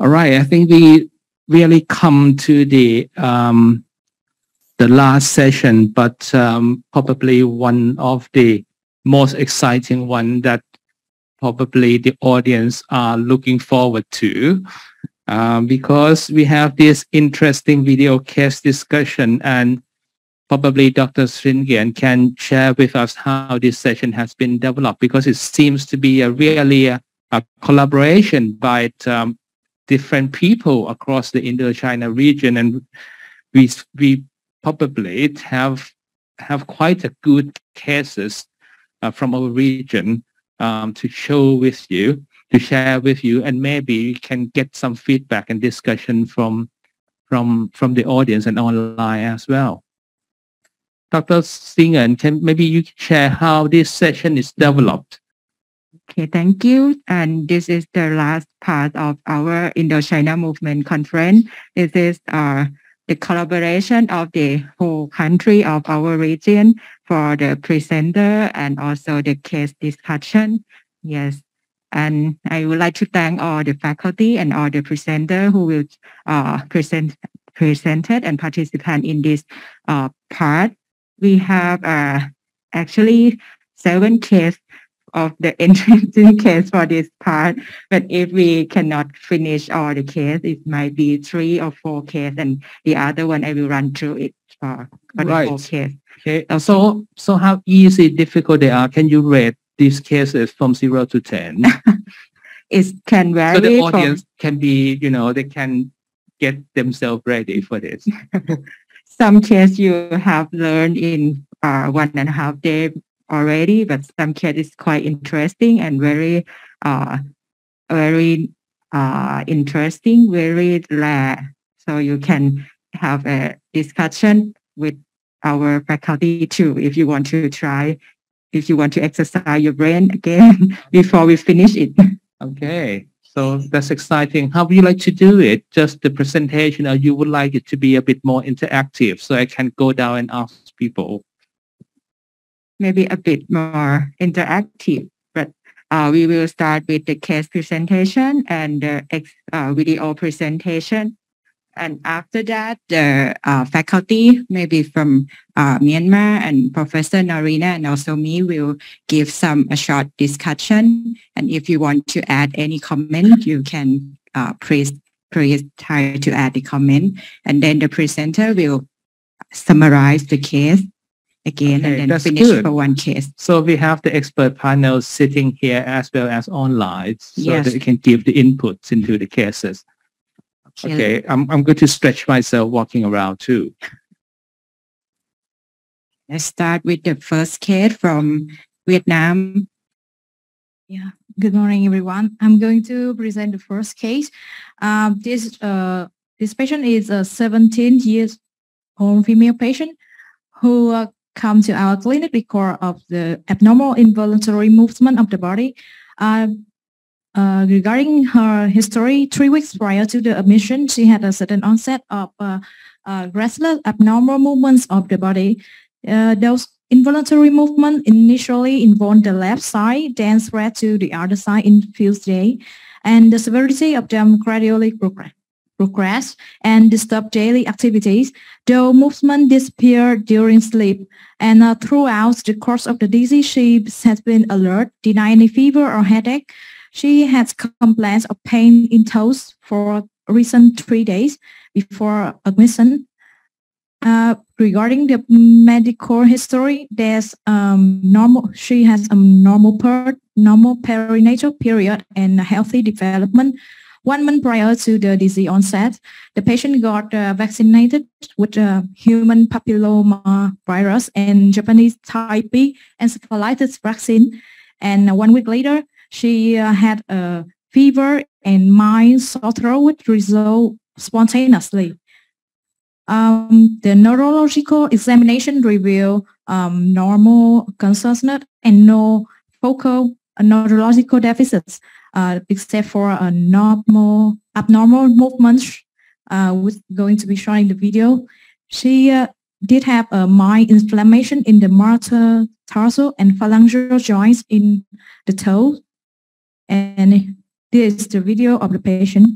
All right, I think we really come to the last session, but probably one of the most exciting one that probably the audience are looking forward to, because we have this interesting video case discussion, and probably Dr. Sringian can share with us how this session has been developed, because it seems to be a collaboration by different people across the Indo-China region, and we probably have quite a good cases from our region to show with you, to share with you, and maybe you can get some feedback and discussion from the audience and online as well. Dr. Singen, maybe you can share how this session is developed? Okay, thank you. And this is the last part of our Indo-China Movement Conference. This is the collaboration of the whole country of our region for the presenter and also the case discussion. Yes. And I would like to thank all the faculty and all the presenters who will presented and participate in this part. We have actually 7 cases of the interesting case for this part, but if we cannot finish all the case, it might be 3 or 4 cases, and the other one I will run through it for the 4 case. Okay. So how easy, difficult they are? Can you rate these cases from 0 to 10? It can vary. So the audience can be, they can get themselves ready for this. Some cases you have learned in 1.5 days already, but some case is quite interesting and very interesting, very rare. So you can have a discussion with our faculty too if you want to try, if you want to exercise your brain again before we finish it. Okay, so that's exciting. How would you like to do it? Just the presentation, or you would like it to be a bit more interactive so I can go down and ask people? Maybe a bit more interactive, but we will start with the case presentation and the video presentation. And after that, the faculty, maybe from Myanmar, and Professor Narina and also me will give a short discussion. And if you want to add any comment, you can please try to add the comment. And then the presenter will summarize the case again, and then finish for one case. So we have the expert panel sitting here as well as online, so that they can give the inputs into the cases. Okay, I'm going to stretch myself walking around too. Let's start with the first case from Vietnam. Yeah, good morning, everyone. I'm going to present the first case. This patient is a 17-year-old female patient who come to our clinic because of the abnormal involuntary movement of the body. Regarding her history, 3 weeks prior to the admission, she had a sudden onset of restless abnormal movements of the body. Those involuntary movements initially involved the left side, then spread to the other side in few days, and the severity of them gradually progressed and disturbed daily activities. Though movement disappeared during sleep, and throughout the course of the disease, she has been alert, denying any fever or headache. She has complaints of pain in toes for recent 3 days before admission. Regarding the medical history, there's she has a normal perinatal period and a healthy development. 1 month prior to the disease onset, the patient got vaccinated with human papilloma virus and Japanese type B encephalitis vaccine. And 1 week later, she had a fever and mild sore throat resolved spontaneously. The neurological examination revealed normal consciousness and no focal neurological deficits, except for abnormal movements, which is going to be shown in the video. She did have a mild inflammation in the metatarsal and phalangeal joints in the toe. And this is the video of the patient.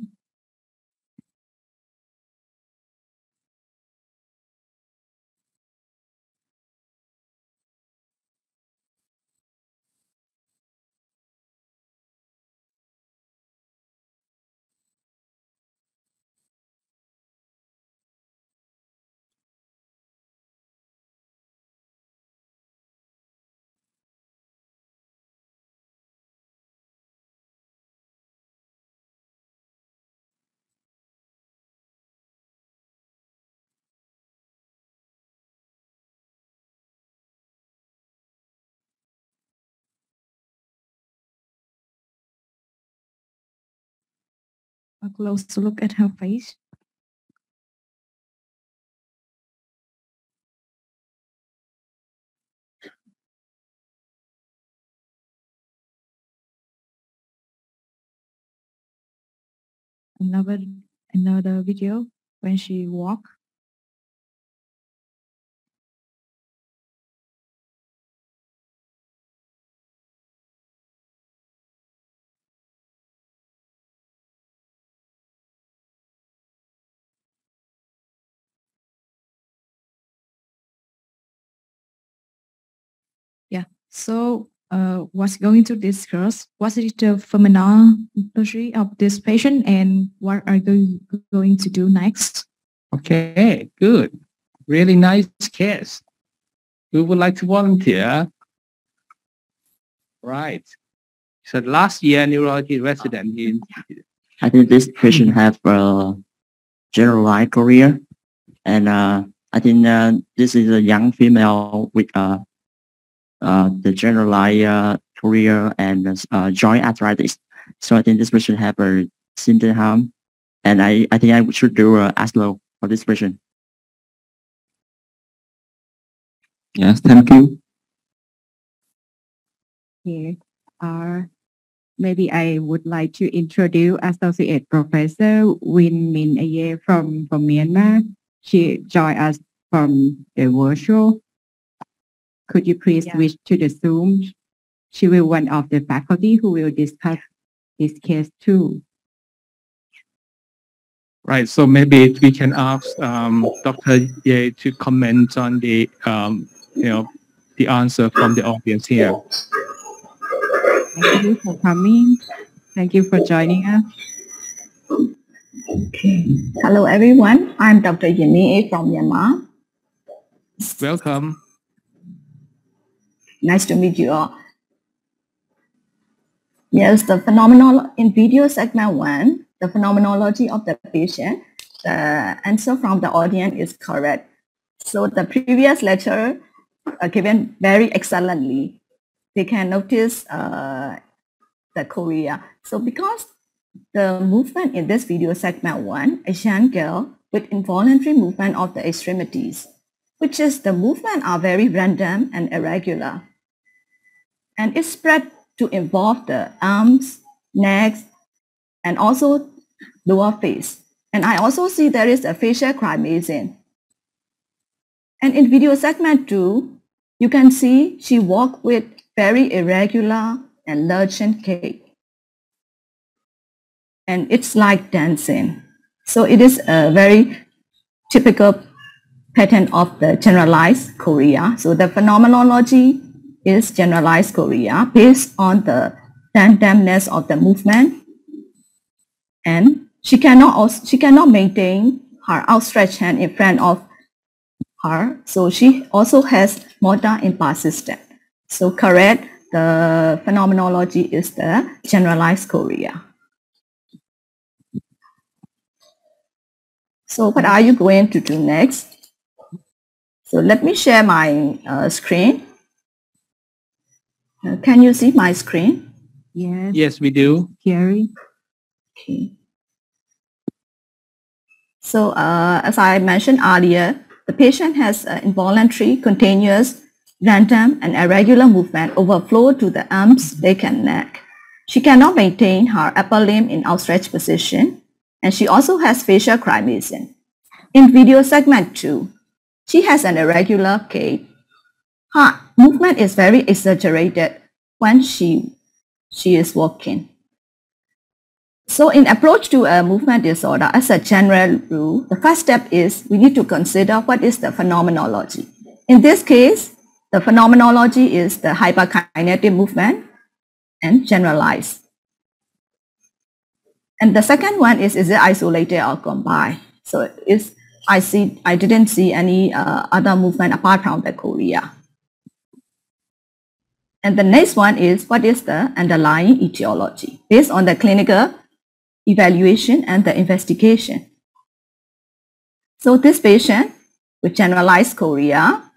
A close look at her face. Another video when she walk. Yeah. So what's going to discuss what is the phenomenology of this patient and what are you going to do next? Okay, good. Really nice case. Who would like to volunteer? Right. So last year, neurology resident in. I think this patient have a generalized career, and I think this is a young female with the generalized career and joint arthritis. So I think this patient have a symptom, and I think I should do ASLO for this patient. Yes, thank you. Here, maybe I would like to introduce Associate Professor Win Min Aye from Myanmar. She joined us from the virtual. Could you please switch to the Zoom? She will one of the faculty who will discuss this case too. Right. So maybe we can ask Dr. Ye to comment on the the answer from the audience here. Thank you for coming. Thank you for joining us. Okay. Hello, everyone. I'm Dr. Yini from Myanmar. Welcome. Nice to meet you all. Yes, the phenomenology in video segment 1, the phenomenology of the patient, the answer from the audience is correct. So the previous lecture given very excellently. They can notice the chorea. So because the movement in this video segment 1, a young girl with involuntary movement of the extremities, which is the movement are very random and irregular. And it's spread to involve the arms, necks, and also lower face. And I also see there is a facial chromazine. And in video segment 2, you can see she walked with very irregular and lurching gait. And it's like dancing. So it is a very typical pattern of the generalized chorea. So the phenomenology is generalized chorea based on the randomness of the movement. And she cannot maintain her outstretched hand in front of her. So she also has motor inconsistent. So correct, the phenomenology is the generalized chorea. So what are you going to do next? So let me share my screen. Can you see my screen? Yes. Yes, we do. Gary. Okay. So as I mentioned earlier, the patient has involuntary, continuous, random, and irregular movement overflow to the arms, leg, and neck. She cannot maintain her upper limb in outstretched position, and she also has facial chromazine. In video segment 2, she has an irregular gait. Her movement is very exaggerated when she is walking. So in approach to a movement disorder, as a general rule, the first step is we need to consider what is the phenomenology. In this case, the phenomenology is the hyperkinetic movement and generalized. And the second one is it isolated or combined? So I didn't see any other movement apart from the chorea. And the next one is what is the underlying etiology based on the clinical evaluation and the investigation. So this patient with generalized chorea,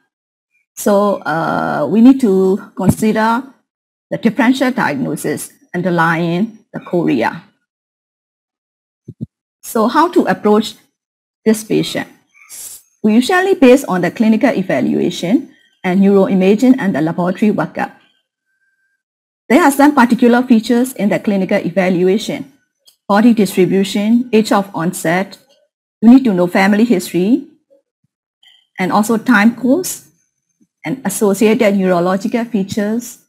so we need to consider the differential diagnosis underlying the chorea. So how to approach this patient? We usually base on the clinical evaluation and neuroimaging and the laboratory workup. There are some particular features in the clinical evaluation: body distribution, age of onset. You need to know family history, and also time course and associated neurological features,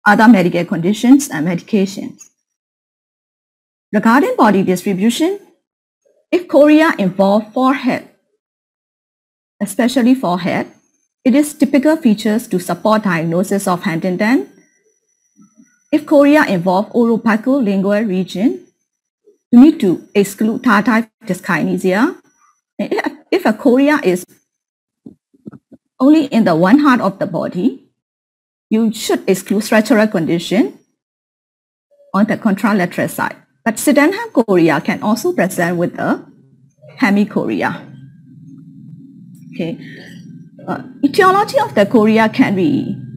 other medical conditions and medications. Regarding body distribution, if chorea involve forehead, especially forehead, it is typical features to support diagnosis of Huntington. If chorea involve orobuccal lingual region, you need to exclude tardive dyskinesia. If a chorea is only in the one part of the body, you should exclude structural condition on the contralateral side. But Sydenham chorea can also present with a hemichorea. Okay. Etiology of the chorea can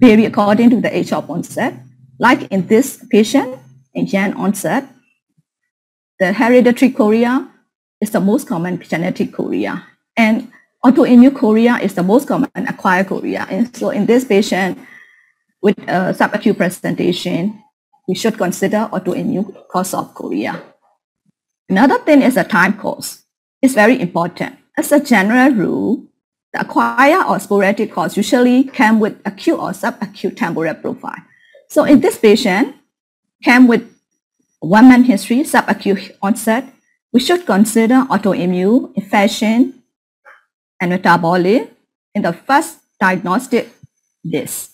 vary according to the age of onset. Like in this patient, in young onset, the hereditary chorea is the most common genetic chorea, and autoimmune chorea is the most common acquired chorea. And so in this patient with a subacute presentation, we should consider autoimmune cause of chorea. Another thing is the time course. It's very important. As a general rule, the acquired or sporadic cause usually come with acute or subacute temporal profile. So in this patient, came with 1 month history, subacute onset, we should consider autoimmune, infection, and metabolic in the first diagnostic list.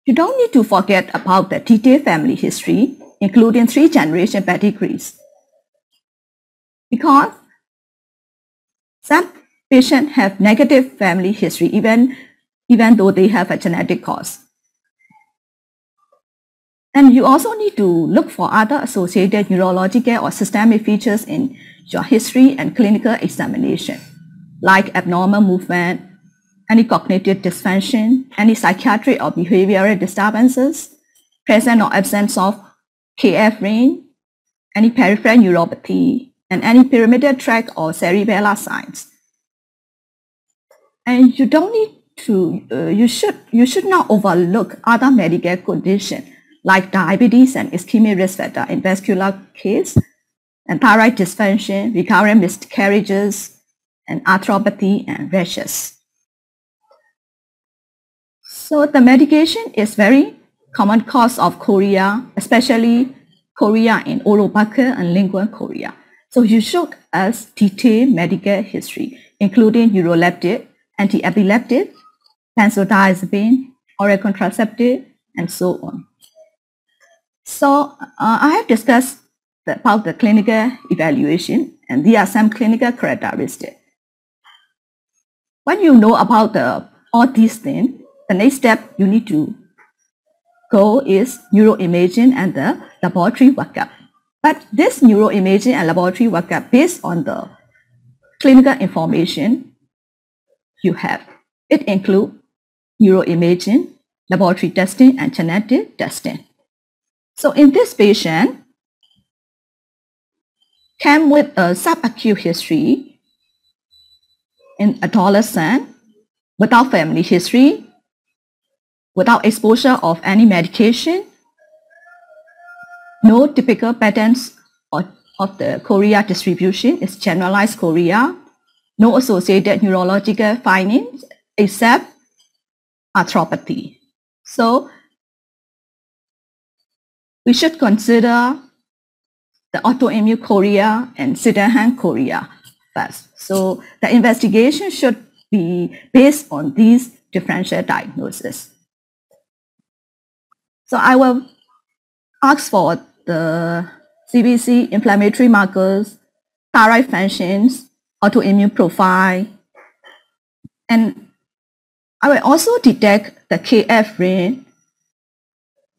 You don't need to forget about the detailed family history, including 3-generation pedigrees, because some patients have negative family history even though they have a genetic cause. And you also need to look for other associated neurological or systemic features in your history and clinical examination, like abnormal movement, any cognitive dysfunction, any psychiatric or behavioral disturbances, presence or absence of KF range, any peripheral neuropathy, and any pyramidal tract or cerebellar signs. And you don't need to, you should not overlook other medical conditions like diabetes and ischemic risk factor in vascular case, and thyroid dysfunction, recurrent miscarriages, and arthropathy and rashes. So the medication is very common cause of chorea, especially chorea in orobuccal and lingual chorea. So you should ask detailed medical history, including neuroleptic, anti-epileptic, benzodiazepine, oral contraceptive, and so on. So I have discussed about the clinical evaluation, and there are some clinical characteristics. When you know about all these things, the next step you need to go is neuroimaging and the laboratory workup. But this neuroimaging and laboratory workup based on the clinical information you have. It includes neuroimaging, laboratory testing, and genetic testing. So in this patient, came with a subacute history in adolescent, without family history, without exposure of any medication, no typical patterns of the chorea distribution, is generalized chorea, no associated neurological findings except arthropathy. So we should consider the autoimmune chorea and Sydenham chorea first. So the investigation should be based on these differential diagnoses. So I will ask for the CBC inflammatory markers, thyroid functions, autoimmune profile, and I will also detect the KF range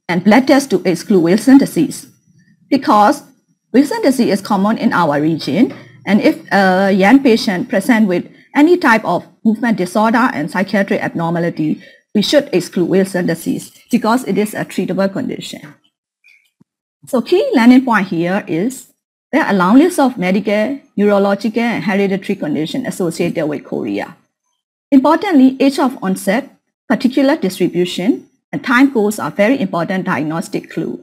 and blood test to exclude Wilson disease, because Wilson disease is common in our region, and if a young patient presents with any type of movement disorder and psychiatric abnormality, we should exclude Wilson disease because it is a treatable condition. So key landing point here is there are a long list of medical, neurological, and hereditary conditions associated with chorea. Importantly, age of onset, particular distribution, and time course are very important diagnostic clues.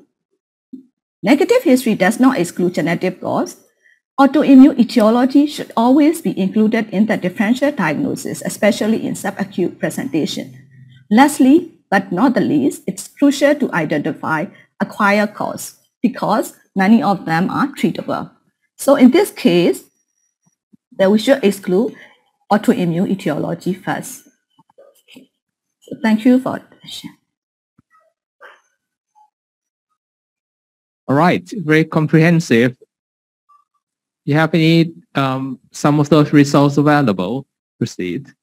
Negative history does not exclude genetic cause. Autoimmune etiology should always be included in the differential diagnosis, especially in subacute presentation. Lastly, but not the least, it's crucial to identify acquired cause because many of them are treatable. So in this case, that we should exclude autoimmune etiology first. So thank you for the question. All right, very comprehensive. You have any some of those results available? Proceed.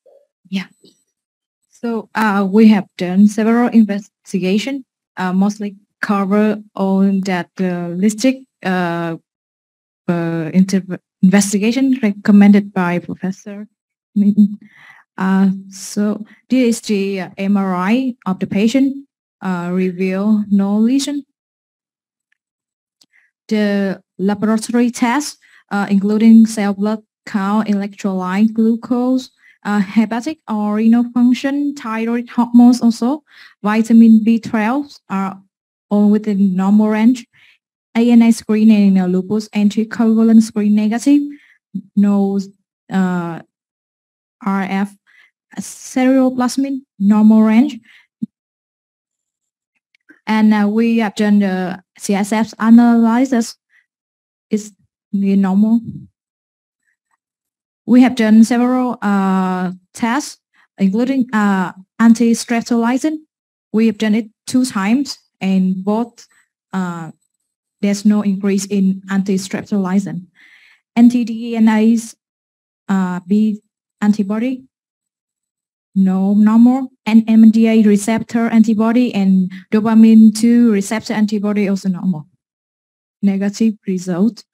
Yeah. So we have done several investigations, mostly cover on that holistic investigation recommended by Professor. So this is the MRI of the patient, reveal no lesion. The laboratory tests, including cell blood count, electrolyte, glucose, hepatic or renal function, thyroid hormones also, vitamin B12 are all within normal range. ANA screening in lupus anticoagulant screen negative, no RF ceruloplasmin, normal range. And we have done the CSF analysis, it's normal. We have done several tests, including anti-streptolizin. We have done it 2 times, and both there's no increase in anti-streptolizin. Anti-DNase B antibody, no normal, and NMDA receptor antibody and dopamine 2 receptor antibody also normal. Negative result.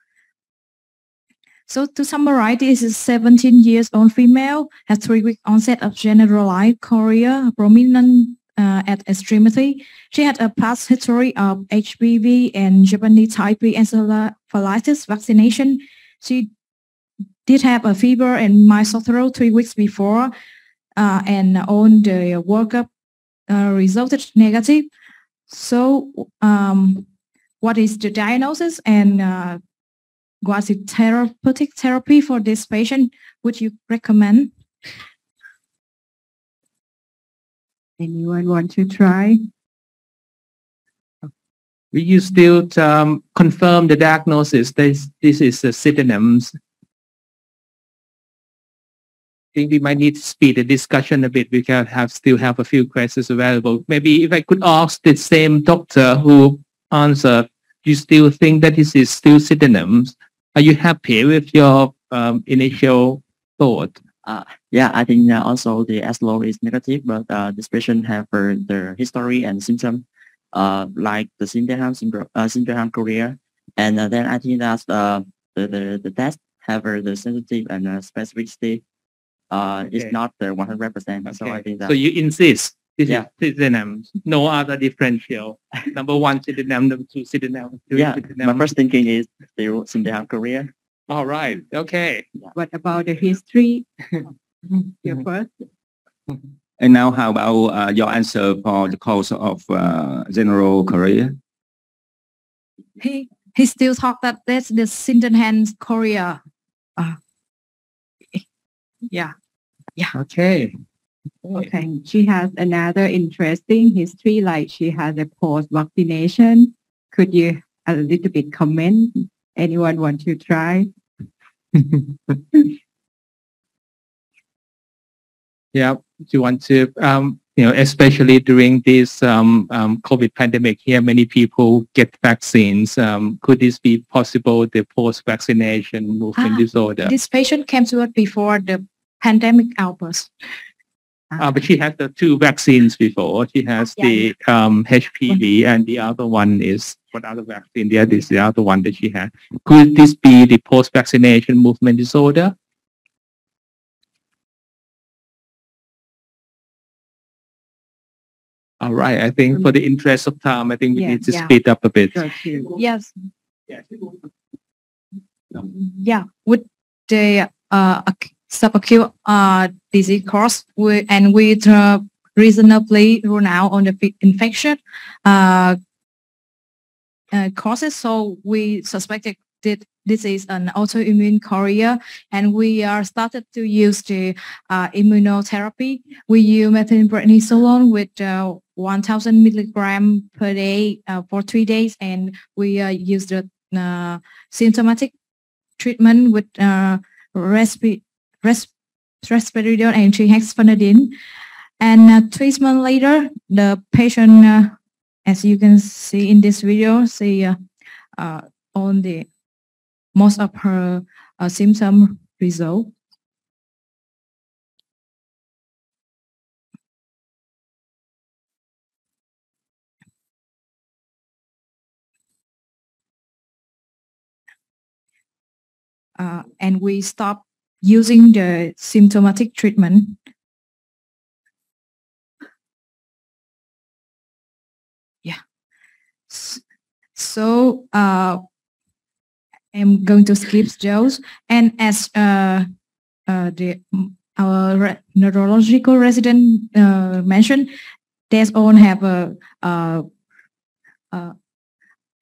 So to summarize, this is 17 years old female, has 3-week onset of generalized chorea, prominent at extremity. She had a past history of HPV and Japanese type B encephalitis vaccination. She did have a fever and mild sore throat 3 weeks before, and on the workup resulted negative. So what is the diagnosis and what is therapeutic therapy for this patient would you recommend? Anyone want to try? Will you still confirm the diagnosis? This is synonyms. I think we might need to speed the discussion a bit. We can still have a few questions available. Maybe if I could ask the same doctor who answered, you still think that this is still synonyms? Are you happy with your initial thought? Yeah, I think also the SLO is negative, but this patient have the history and symptom like the syndrome chorea, and then I think that the test have the sensitive and specificity is not the 100%. Okay. So I think that. So you insist this is synonyms, no other differential. Number 1 synonym, number 2 synonym, 3 synonym. My first thinking is still syndrome chorea. All right. Okay. What about the history? Your first. And now, how about your answer for the cause of general chorea? He still thought that that's the Sydenham chorea. Yeah. Okay. Okay. She has another interesting history, like she has a post-vaccination. Could you a little bit comment? Anyone want to try? Yeah. Do you want to, especially during this COVID pandemic here, many people get vaccines. Could this be possible, the post-vaccination movement disorder? This patient came to us before the pandemic outburst. But she had the 2 vaccines before. She has the HPV and the other one is, what other vaccine? The other is the other one that she had. Could this be the post-vaccination movement disorder? All right. I think for the interest of time, I think we Yeah, need to yeah. speed up a bit. Yes. Yeah. With the subacute disease course, and with reasonably rule out on the infection causes, so we suspected that this is an autoimmune chorea, and we are started to use the immunotherapy. We use methylprednisolone with 1,000 milligram per day for 3 days, and we use the symptomatic treatment with risperidone and trihexyphenidyl. And 3 months later, the patient, as you can see in this video, see on the most of her symptom resolve. And we stop using the symptomatic treatment. Yeah. So I'm going to skip those. And as our neurological resident mentioned, they all have a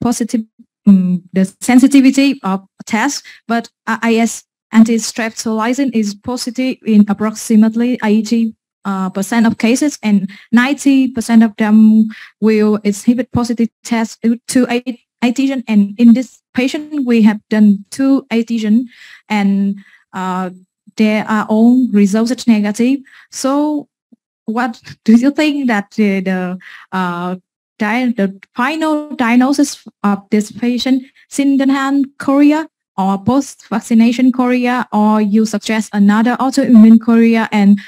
positive the sensitivity of test, but IS anti-streptomycin is positive in approximately 80% of cases, and 90% of them will exhibit positive tests to antigen. And in this patient, we have done 2 antigen, and they are all resulted negative. So, what do you think that the final diagnosis of this patient, Sydenham chorea or post-vaccination chorea, or you suggest another autoimmune chorea, and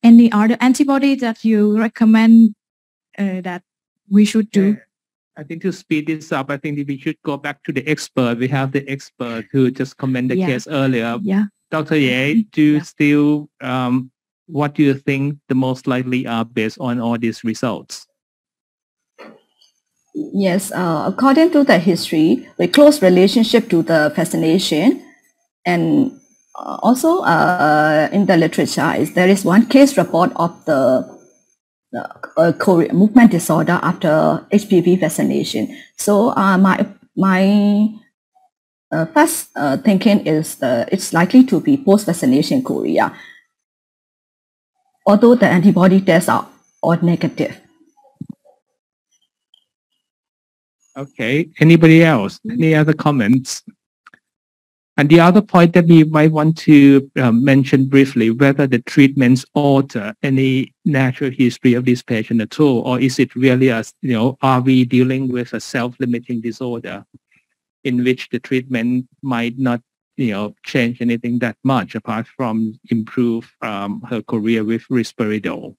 any other antibody that you recommend that we should do? I think to speed this up, I think we should go back to the expert. We have the expert who just commented the case earlier. Yeah. Dr. Ye, what do you think the most likely are based on all these results? Yes, according to the history, with close relationship to the vaccination, and also in the literature, there is one case report of the movement disorder after HPV vaccination. So my first thinking is it's likely to be post-vaccination chorea, although the antibody tests are all negative. Okay. Anybody else? Any other comments? And the other point that we might want to mention briefly, whether the treatments alter any natural history of this patient at all, or is it really are we dealing with a self-limiting disorder in which the treatment might not, change anything that much apart from improve her career with risperidone?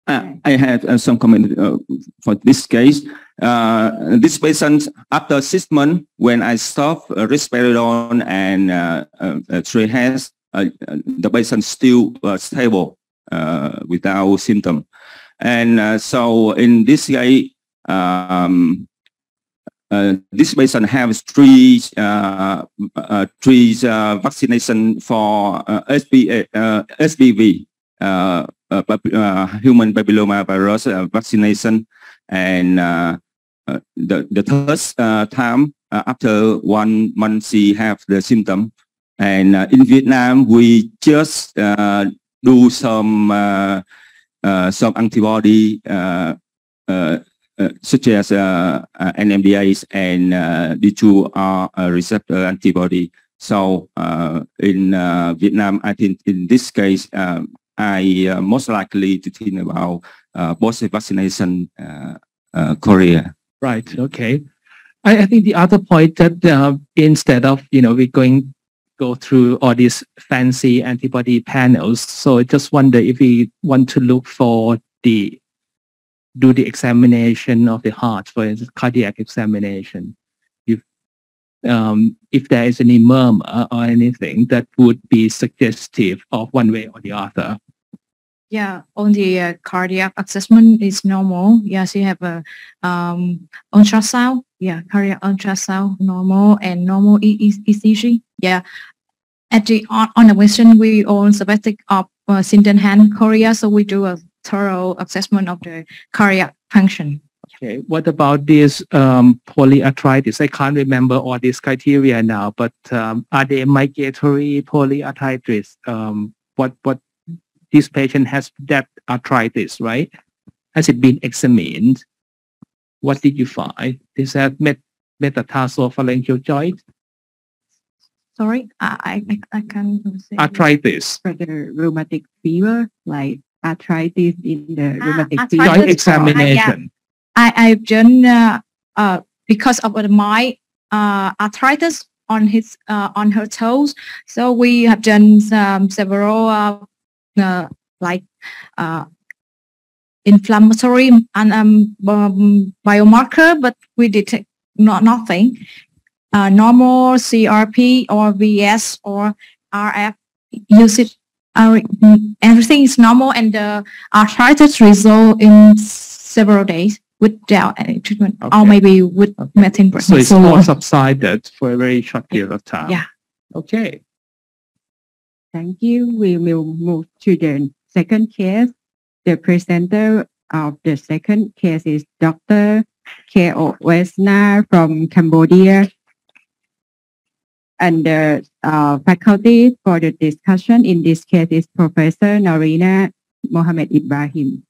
I have some comment for this case. This patient, after 6 months, when I stopped risperidone and trihex, the patient still stable without symptom. And so in this case, this patient has three vaccination for HPV. Human papilloma virus vaccination, and the first time after 1 month she have the symptom, and in Vietnam we just do some antibody such as NMDAs and D2R receptor antibody. So in Vietnam, I think in this case I most likely to think about post-vaccination chorea. Right. Okay. I think the other point that instead of we go through all these fancy antibody panels, so I just wonder if we want to look for do the examination of the heart, for instance, cardiac examination. If there is any murmur or anything that would be suggestive of one way or the other. Yeah, on the cardiac assessment is normal. Yeah, she have a ultrasound. Yeah, cardiac ultrasound normal and normal ECG. Yeah, at the on the question we on septic of Sydenham, Korea, so we do a thorough assessment of the cardiac function. Okay, what about this polyarthritis? I can't remember all these criteria now, but are they migratory polyarthritis? What this patient has that arthritis, right? Has it been examined? What did you find? Is that metatarsophalangeal joint? Sorry, I can't say. Arthritis. For the rheumatic fever, like arthritis in the rheumatic fever. Joint examination. I've done because of my arthritis on his on her toes. So we have done several like inflammatory and biomarker, but we detect nothing. Normal CRP or VS or RF usage. Everything is normal, and the arthritis resolve in several days without any treatment, or maybe with methylprednisolone. So it's all subsided for a very short period of time. Yeah. Okay. Thank you. We will move to the second case. The presenter of the second case is Dr. K.O. Wesna from Cambodia. And the faculty for the discussion in this case is Professor Narina Mohammed Ibrahim.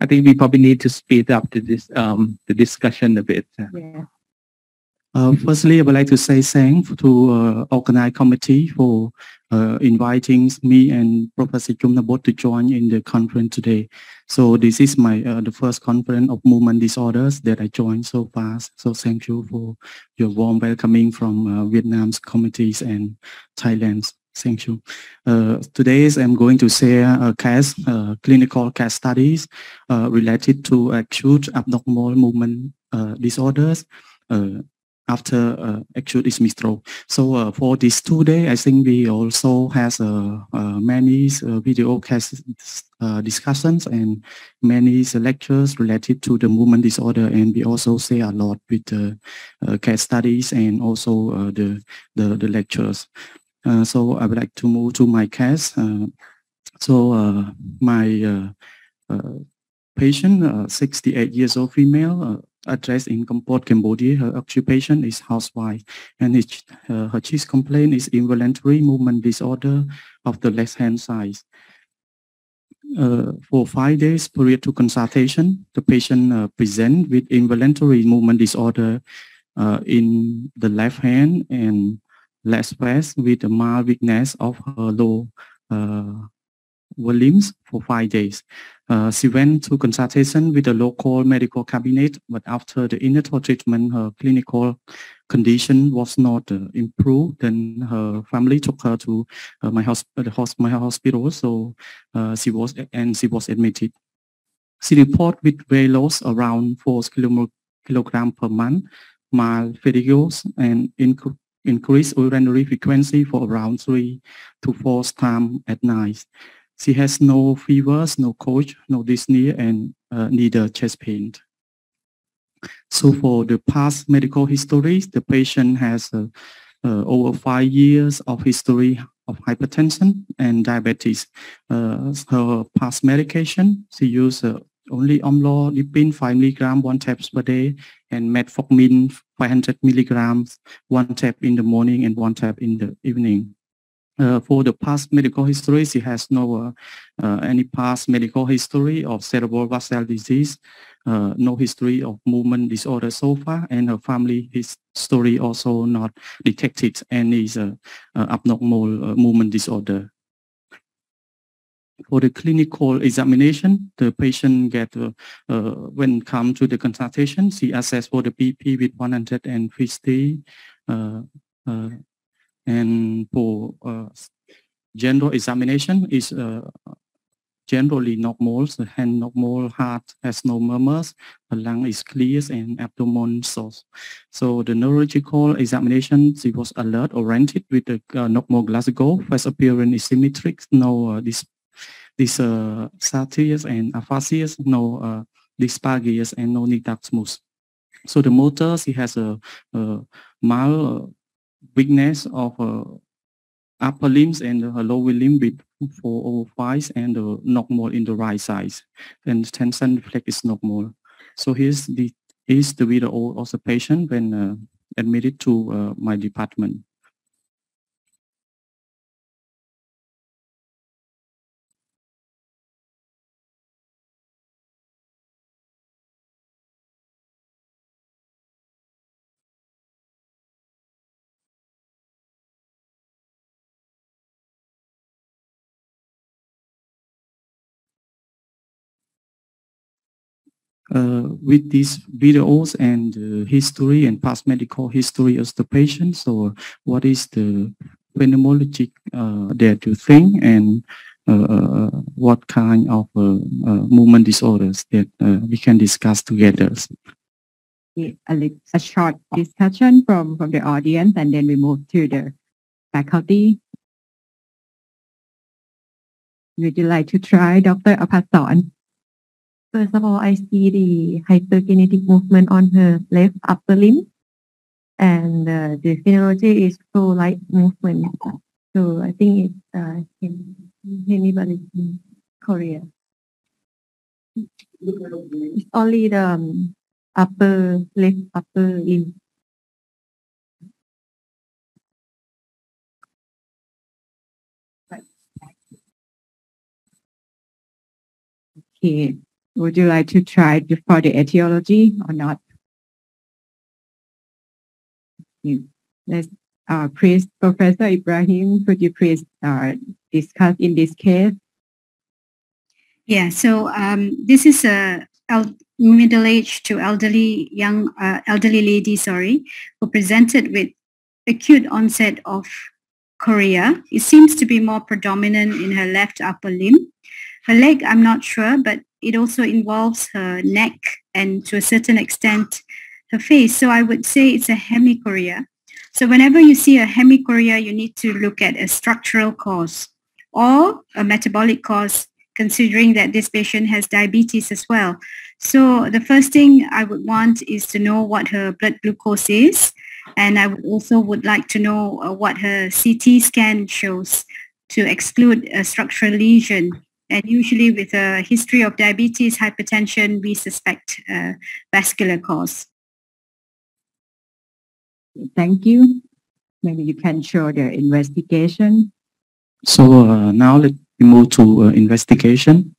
I think we probably need to speed up the discussion a bit. Yeah. Firstly, I would like to say thanks to organized committee for inviting me and Professor Chumnabot to join in the conference today. So this is my the first conference of movement disorders that I joined so fast. So thank you for your warm welcoming from Vietnam's committees and Thailand's. Thank you. Today I'm going to share a case, clinical case studies related to acute abnormal movement disorders after acute ischemic stroke. So for this today, I think we also has many video case discussions and many lectures related to the movement disorder, and we also say a lot with the case studies and also the lectures. So I would like to move to my case. My patient, 68 years old female, addressed in Kampot, Cambodia. Her occupation is housewife, and her chief complaint is involuntary movement disorder of the left hand side. For 5 days period to consultation, the patient present with involuntary movement disorder in the left hand and left breast with a mild weakness of her lower limbs for 5 days. She went to consultation with a local medical cabinet, but after the initial treatment, her clinical condition was not improved. Then her family took her to my hospital. So she was admitted. She reported with weight loss around 4 kilograms per month, mild fatigue, and increased urinary frequency for around 3 to 4 times at night. She has no fevers, no cold, no dyspnea, and neither chest pain. So for the past medical history, the patient has over 5 years of history of hypertension and diabetes. Her past medication, she used only amlodipine 5 milligrams 1 tab per day, and metformin 500 milligrams 1 tab in the morning and 1 tab in the evening. For the past medical history, she has no any past medical history of cerebral vascular disease, no history of movement disorder so far, and her family history also not detected any abnormal movement disorder. For the clinical examination, the patient get when come to the consultation, she assessed for the BP with 150. And for general examination is generally normal. The hand normal, heart has no murmurs, the lung is clear and abdomen source. So the neurological examination, she was alert, oriented with the normal Glasgow. First appearance is symmetric, no sartius and aphasias, no dyspagias and no nystagmus. So the motor, she has a mild weakness of upper limbs and her lower limb with 4 over 5 and normal in the right side. And tension reflex is normal. So here's the video of the patient when admitted to my department. With these videos and history and past medical history of the patient, so what is the phenomenology that you think, and what kind of movement disorders that we can discuss together? A short discussion from the audience, and then we move to the faculty. Would you like to try, Dr. Apasan? First of all, I see the hyperkinetic movement on her left upper limb, and the phenology is flow light movement. So I think it's anybody in Korea. It's only the left upper limb. Okay. Would you like to try for the etiology or not? Let's please, Professor Ibrahim, could you please discuss in this case? Yeah, so this is a middle-aged to elderly lady, who presented with acute onset of chorea. It seems to be more predominant in her left upper limb. Her leg, I'm not sure, but it also involves her neck and to a certain extent her face. So I would say it's a hemichorea. So whenever you see a hemichorea, you need to look at a structural cause or a metabolic cause, considering that this patient has diabetes as well. So the first thing I would want is to know what her blood glucose is. And I also would like to know what her CT scan shows to exclude a structural lesion. And usually with a history of diabetes, hypertension, we suspect vascular cause. Thank you. Maybe you can show the investigation. So now let me move to investigation.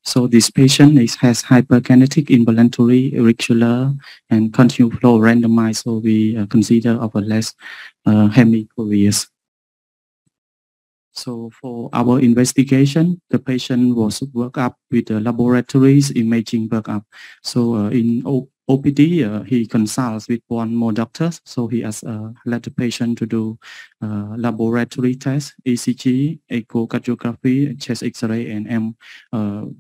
So this patient has hyperkinetic, involuntary, irregular, and continuous flow randomized. So we consider of a less hemichoreas. So for our investigation, the patient was worked up with the laboratories imaging workup. So in OPD, he consults with one more doctor. So he has let the patient to do laboratory tests, ECG, echocardiography, chest X-ray, and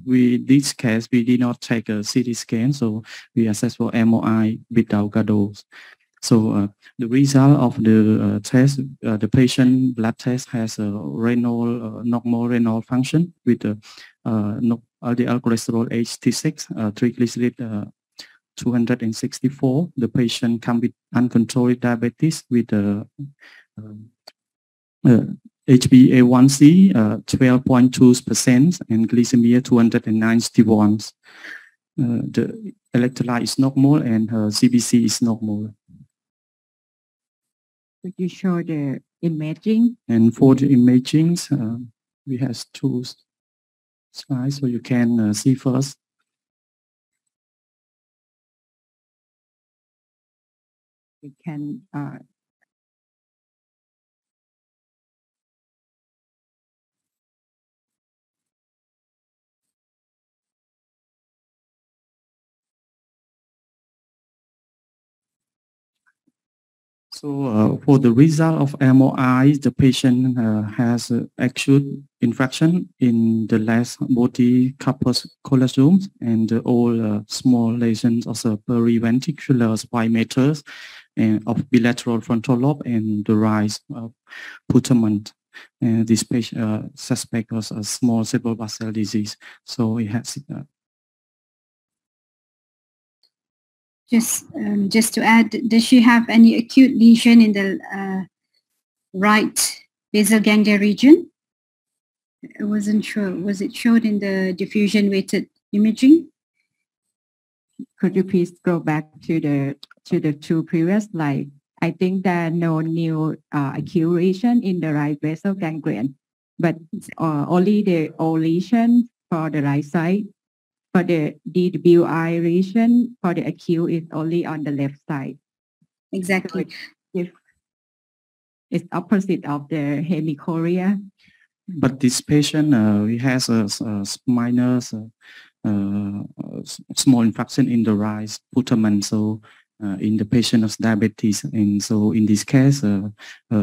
this case, we did not take a CT scan. So we assess for MRI without Gados. So the result of the test, the patient blood test has a normal renal function with LDL cholesterol HT6, triglyceride 264. The patient comes with uncontrolled diabetes with HbA1c 12.2% and glycemia 291. The electrolyte is normal and her CBC is normal. Could you show the imaging? And for the imaging, we have two slides, so you can see first. We can So for the result of MRI, the patient has acute infection in the left body corpus callosum and all small lesions of the periventricular spine matters and of bilateral frontal lobe and the rise of putamen. This patient suspect was a small cerebral cell disease. So he has Just to add, does she have any acute lesion in the right basal ganglia region? I wasn't sure. Was it showed in the diffusion weighted imaging? Could you please go back to the two previous slides? I think there are no new acute lesion in the right basal ganglion, but only the old lesion for the right side. For the DWI region, for the acute is only on the left side. Exactly. So it's opposite of the hemicoria. But this patient, he has a minor small infection in the right putamen. So in the patient of diabetes, and so in this case,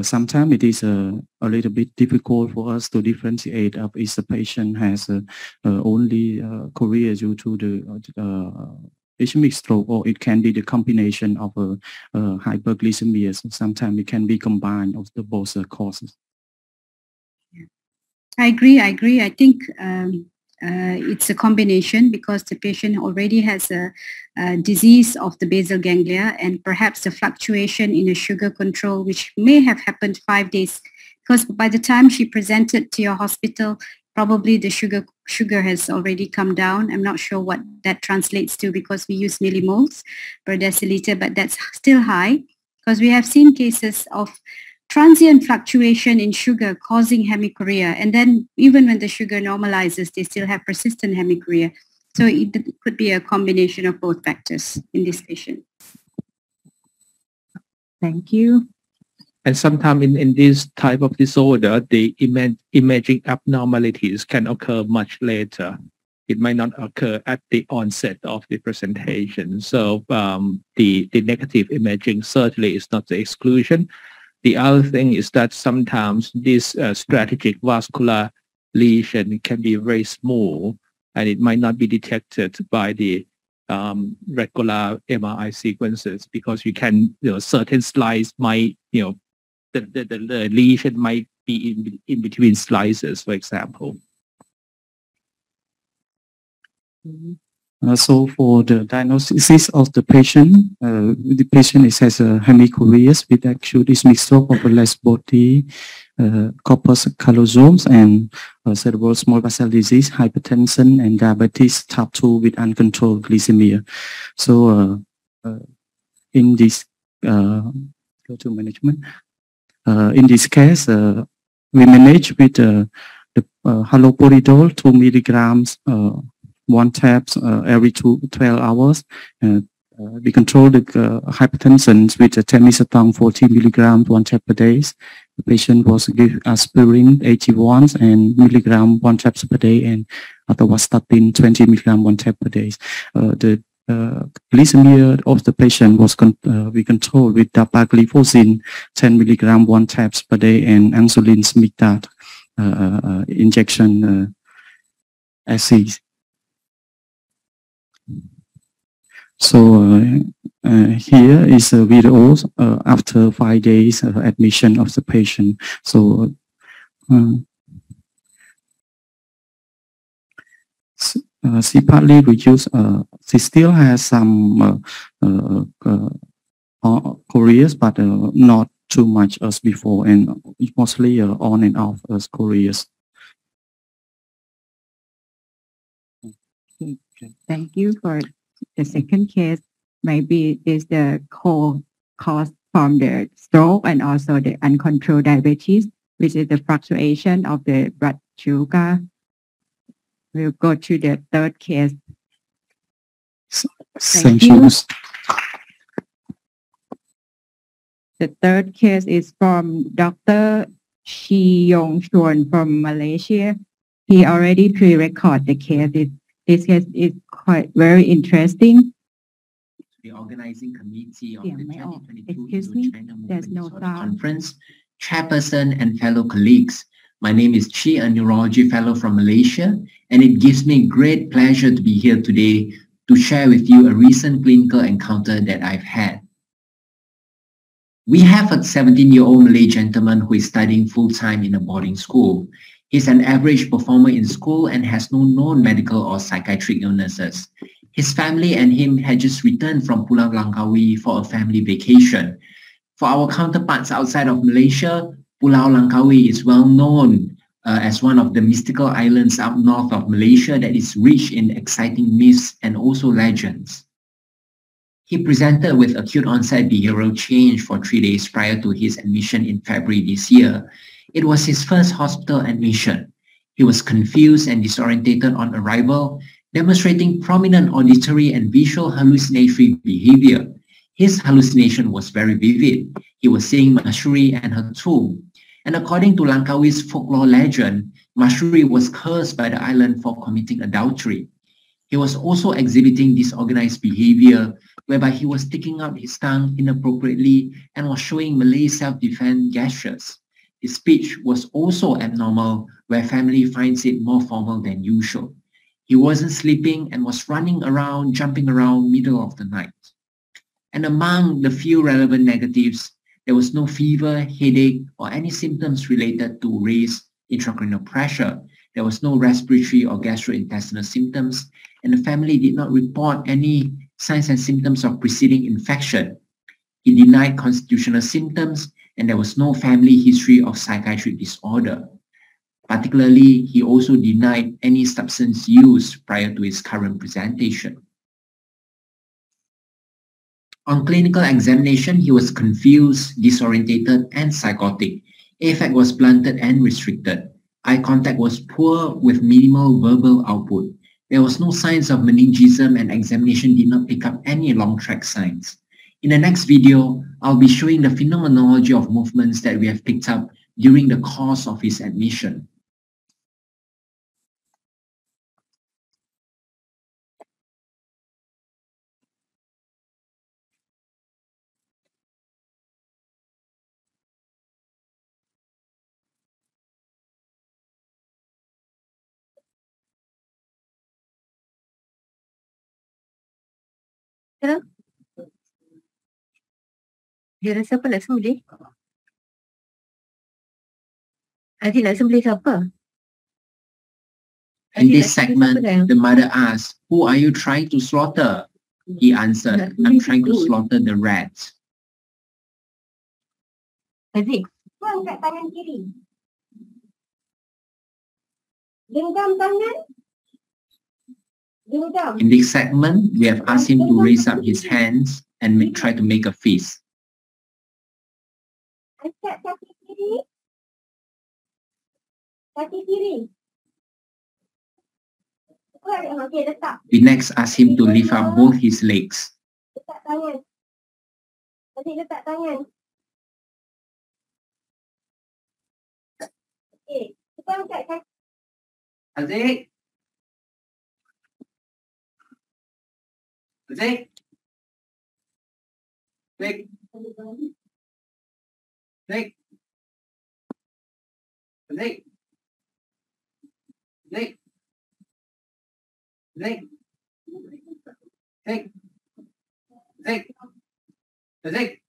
sometimes it is a little bit difficult for us to differentiate if the patient has only chorea due to the ischemic stroke, or it can be the combination of hyperglycemia. So sometimes it can be combined of the both causes. I agree. I think it's a combination because the patient already has a disease of the basal ganglia and perhaps the fluctuation in a sugar control, which may have happened 5 days. Because by the time she presented to your hospital, probably the sugar has already come down. I'm not sure what that translates to because we use millimoles per deciliter, but that's still high because we have seen cases of transient fluctuation in sugar causing hemichorea. And then even when the sugar normalizes, they still have persistent hemichorea. So it could be a combination of both factors in this patient. Thank you. And sometimes in this type of disorder, the imaging abnormalities can occur much later. It might not occur at the onset of the presentation. So the negative imaging certainly is not the exclusion. The other thing is that sometimes this strategic vascular lesion can be very small and it might not be detected by the regular MRI sequences because you can, certain slices might, the lesion might be in between slices, for example. So for the diagnosis of the patient has a hemichorea with acute ischemic stroke of the left body, corpus callosum, and cerebral small vessel disease, hypertension, and diabetes type 2 with uncontrolled glycemia. So in this go to management. In this case, we manage with the haloperidol 2 milligrams. 1 tab every 12 hours. We control the hypertension with temizepam 40 milligrams 1 tab per day. The patient was given aspirin 81 and milligram 1 tab per day and atorvastatin 20 milligram 1 tab per day. The glycemia of the patient was we controlled with dapagliflozin 10 milligram 1 tab per day and insulin smictat injection assays. So here is a video after 5 days admission of the patient. So she partly reduced. She still has some choreas, but not too much as before, and mostly on and off as choreas. Thank you for the second case. Maybe is the cause from the stroke and also the uncontrolled diabetes, which is the fluctuation of the blood sugar. We'll go to the third case. Thank you. The third case is from Dr. Shi Yong Chuan from Malaysia. He already pre-recorded the case. This case is quite very interesting. the organizing committee of Yeah, the may I- 2022 excuse me, Indo-China there's Movement no Disorder sound. Conference, chairperson and fellow colleagues. My name is Chi, a neurology fellow from Malaysia, and it gives me great pleasure to be here today to share with you a recent clinical encounter that I've had. We have a 17-year-old Malay gentleman who is studying full-time in a boarding school. He's an average performer in school and has no known medical or psychiatric illnesses. His family and him had just returned from Pulau Langkawi for a family vacation. For our counterparts outside of Malaysia, Pulau Langkawi is well known as one of the mystical islands up north of Malaysia that is rich in exciting myths and also legends. He presented with acute onset behavioral change for 3 days prior to his admission in February this year. It was his first hospital admission. He was confused and disorientated on arrival, demonstrating prominent auditory and visual hallucinatory behavior. His hallucination was very vivid. He was seeing Mashuri and her tomb. And according to Langkawi's folklore legend, Mashuri was cursed by the island for committing adultery. He was also exhibiting disorganized behavior, whereby he was sticking out his tongue inappropriately and was showing Malay self-defense gestures. His speech was also abnormal, where family finds it more formal than usual. He wasn't sleeping and was running around, jumping around middle of the night. And among the few relevant negatives, there was no fever, headache, or any symptoms related to raised intracranial pressure. There was no respiratory or gastrointestinal symptoms, and the family did not report any signs and symptoms of preceding infection. He denied constitutional symptoms, and there was no family history of psychiatric disorder. Particularly, he also denied any substance use prior to his current presentation. On clinical examination, he was confused, disorientated, and psychotic. Affect was blunted and restricted. Eye contact was poor with minimal verbal output. There was no signs of meningism, and examination did not pick up any long track signs. In the next video, I'll be showing the phenomenology of movements that we have picked up during the course of his admission. Hello? Dia rasa apa nak sembelih? Adik nak sembelih siapa? In this segment, the mother asked, "Who are you trying to slaughter?" He answered, "I'm trying to slaughter the rats." Adik. Buang kat tangan kiri. Genggam tangan. Genggam. In this segment, we have asked him to raise up his hands and try to make a fist. Angkat kaki kiri. Kaki kiri. Okay, letak. We next asked him to lift up both his legs. Letak tangan. Adik letak tangan. Okay, kita angkat kaki. Azik! Azik! Azik! Azik! Azik! Azik! Azik! Azik! Azik! Azik!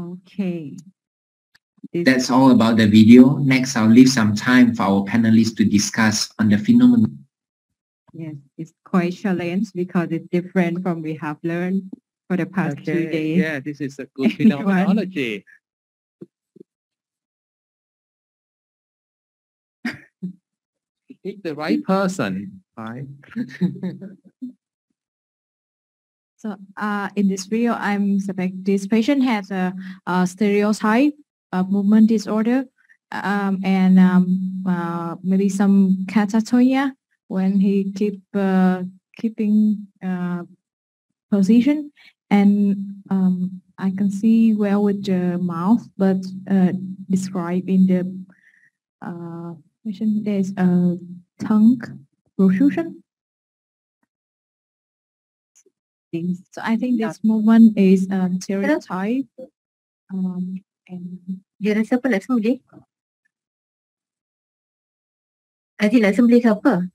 Okay. That's all about the video. Next, I'll leave some time for our panelists to discuss on the phenomenon. Yes, it's quite challenging because it's different from we have learned for the past 2 days. Yeah, this is a good Anyone? phenomenology. Pick the right person, right? So in this video, I'm suspect this patient has a stereotype movement disorder, maybe some catatonia when he keeping position, and I can see well with the mouth, but described in the patient there's a tongue protrusion. So I think this movement is stereotype. And Dia rasa apa nak sembelih? Adik nak sembelih ke apa?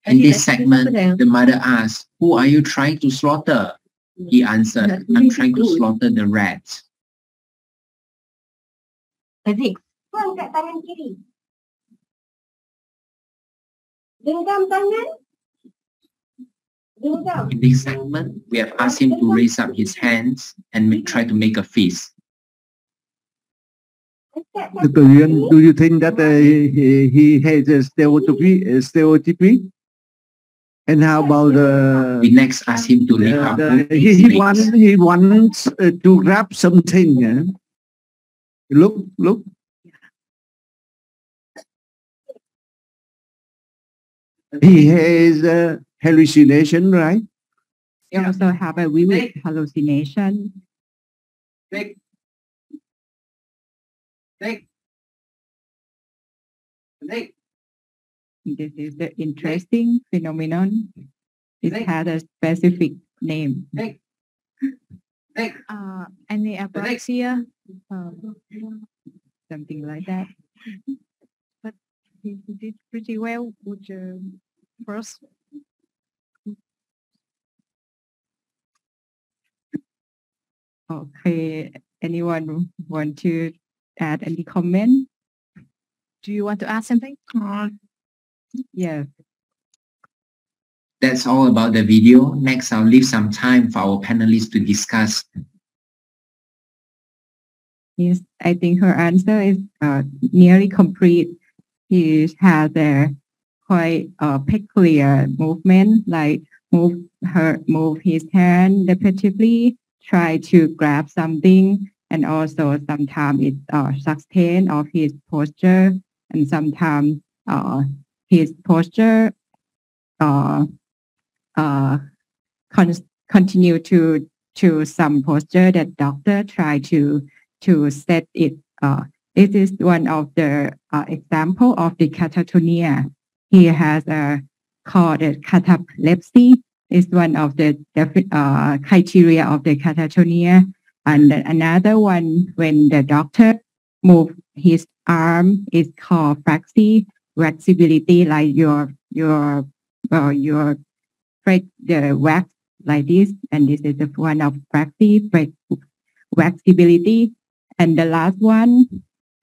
In this segment, the mother asked, "Who are you trying to slaughter?" He answered, "I'm trying to slaughter the rat." Adik, buang kat tangan kiri. Genggam tangan. Genggam. In this segment, we have asked him to raise up his hands and try to make a fist. Dr. Yuan, do you think that he has a stereotypy? And how about We next asked him to lift up both his he legs. wants to grab something. Look. He has a hallucination, right? He also have a vivid hallucination. Take. This is the interesting phenomenon. It has a specific name. Any apraxia, Something like that. but he did pretty well with the first. Okay, anyone want to add any comment? Do you want to add something? Yes. That's all about the video. Next, I'll leave some time for our panelists to discuss. Yes, I think her answer is nearly complete. He has a quite peculiar movement, like move his hand repetitively, try to grab something, and also sometimes it sustain of his posture, and sometimes his posture continue to some posture that doctor try to set it. This is one of the example of the catatonia. He has called it catalepsy. Is one of the criteria of the catatonia. And another one, when the doctor move his arm, is called flexibility, like your break the wax like this, and this is the one of flexibility. And the last one,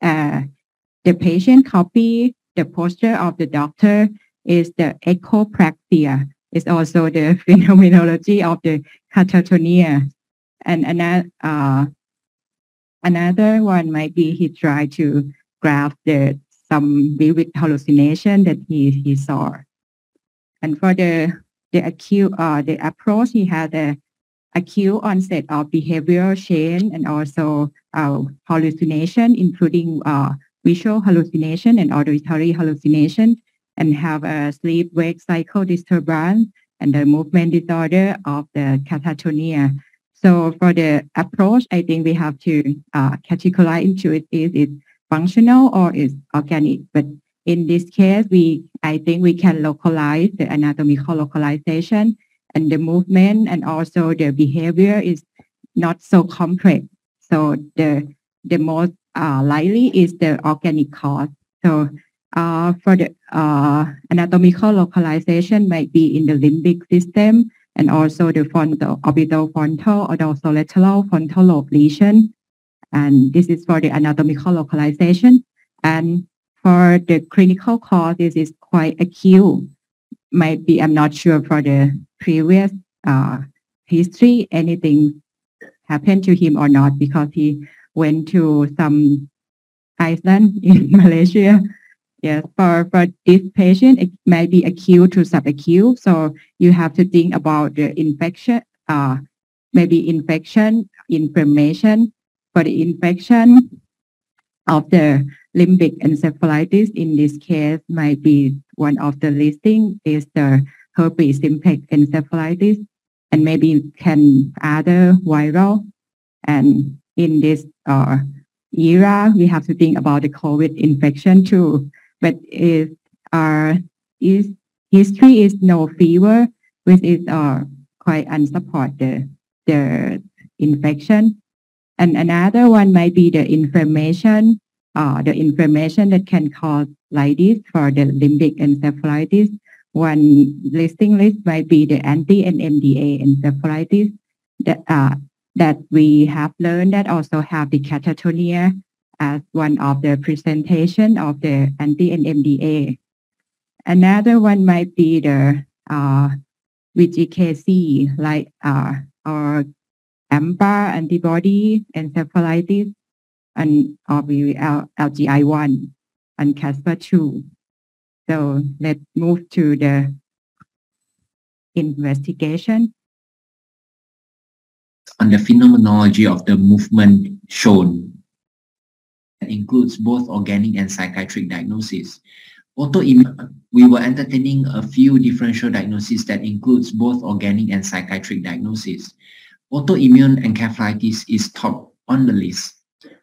the patient copy the posture of the doctor is the echopraxia. It's also the phenomenology of the catatonia. And another one might be he tried to graph some vivid hallucination that he saw. And for the acute the approach, he had a acute onset of behavioral change and also hallucination, including visual hallucination and auditory hallucination, and have a sleep-wake cycle disturbance and the movement disorder of the catatonia. So for the approach, I think we have to categorize into it. Is it functional or is organic? But in this case, I think we can localize the anatomical localization, and the movement and also the behavior is not so complex. So the most likely is the organic cause. So for the anatomical localization might be in the limbic system and also the orbital frontal or also lateral frontal lobe lesion. And this is for the anatomical localization. And for the clinical cause, this is quite acute. Might be, I'm not sure for the previous history, anything happened to him or not, because he went to some island in Malaysia. Yes, for this patient, it might be acute to subacute. So you have to think about the infection, maybe infection, inflammation. For the infection, of the limbic encephalitis in this case might be one of the listing is the herpes simplex encephalitis, and maybe can other viral. And in this era, we have to think about the COVID infection too. But is history is no fever, which is quite unsupport the infection. And another one might be the inflammation that can cause like this for the limbic encephalitis. One listing list might be the anti-NMDA encephalitis that we have learned that also have the catatonia as one of the presentation of the anti-NMDA. Another one might be the VGKC, like or AMPA antibody encephalitis, and LGI1 and CASPR2. So let's move to the investigation. On the phenomenology of the movement shown, that includes both organic and psychiatric diagnosis. Autoimmune, we were entertaining a few differential diagnoses that includes both organic and psychiatric diagnosis. Autoimmune encephalitis is top on the list.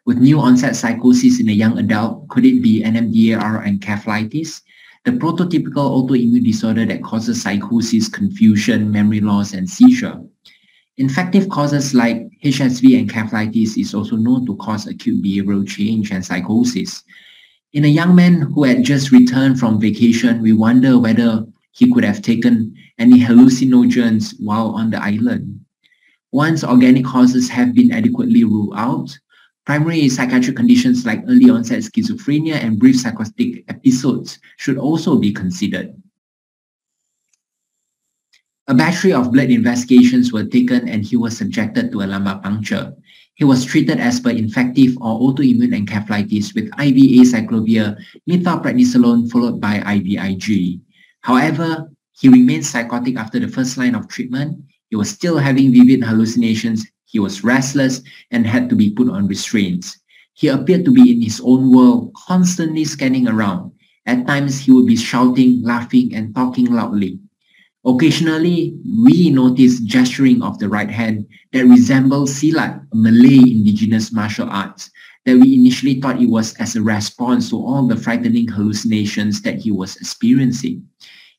With new onset psychosis in a young adult, could it be NMDA encephalitis? The prototypical autoimmune disorder that causes psychosis, confusion, memory loss, and seizure. Infective causes like HSV encephalitis is also known to cause acute behavioral change and psychosis. In a young man who had just returned from vacation, we wonder whether he could have taken any hallucinogens while on the island. Once organic causes have been adequately ruled out, primary psychiatric conditions like early onset schizophrenia and brief psychotic episodes should also be considered. A battery of blood investigations were taken and he was subjected to a lumbar puncture. He was treated as per infective or autoimmune encephalitis with IV acyclovir, methylprednisolone followed by IVIG. However, he remained psychotic after the first line of treatment. He was still having vivid hallucinations. He was restless and had to be put on restraints. He appeared to be in his own world, constantly scanning around. At times, he would be shouting, laughing, and talking loudly. Occasionally, we noticed gesturing of the right hand that resembled Silat, a Malay indigenous martial arts, that we initially thought it was as a response to all the frightening hallucinations that he was experiencing.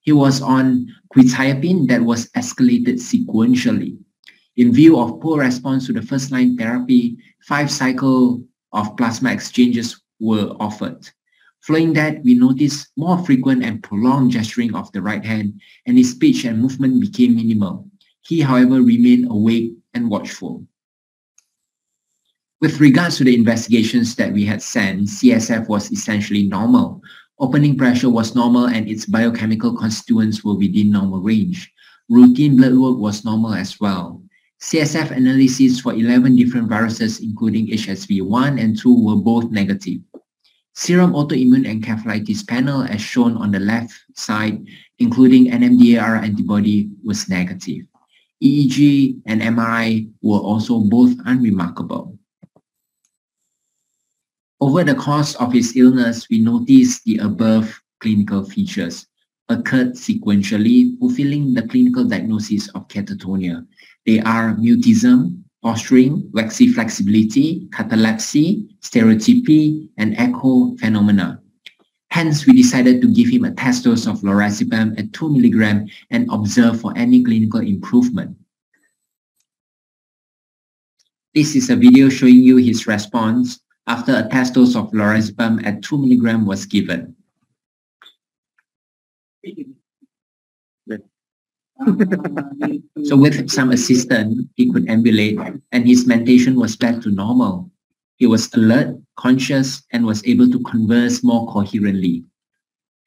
He was on quetiapine that was escalated sequentially. In view of poor response to the first-line therapy, 5 cycles of plasma exchanges were offered. Following that, we noticed more frequent and prolonged gesturing of the right hand, and his speech and movement became minimal. He, however, remained awake and watchful. With regards to the investigations that we had sent, CSF was essentially normal. Opening pressure was normal and its biochemical constituents were within normal range. Routine blood work was normal as well. CSF analyses for 11 different viruses, including HSV1 and 2, were both negative. Serum autoimmune encephalitis panel, as shown on the left side, including NMDAR antibody, was negative. EEG and MRI were also both unremarkable. Over the course of his illness, we noticed the above clinical features occurred sequentially, fulfilling the clinical diagnosis of catatonia. They are mutism, posturing, waxy flexibility, catalepsy, stereotypy, and echo phenomena. Hence, we decided to give him a test dose of lorazepam at 2 mg and observe for any clinical improvement. This is a video showing you his response after a test dose of lorazepam at 2 mg was given. So with some assistance, he could ambulate and his mentation was back to normal. He was alert, conscious, and was able to converse more coherently.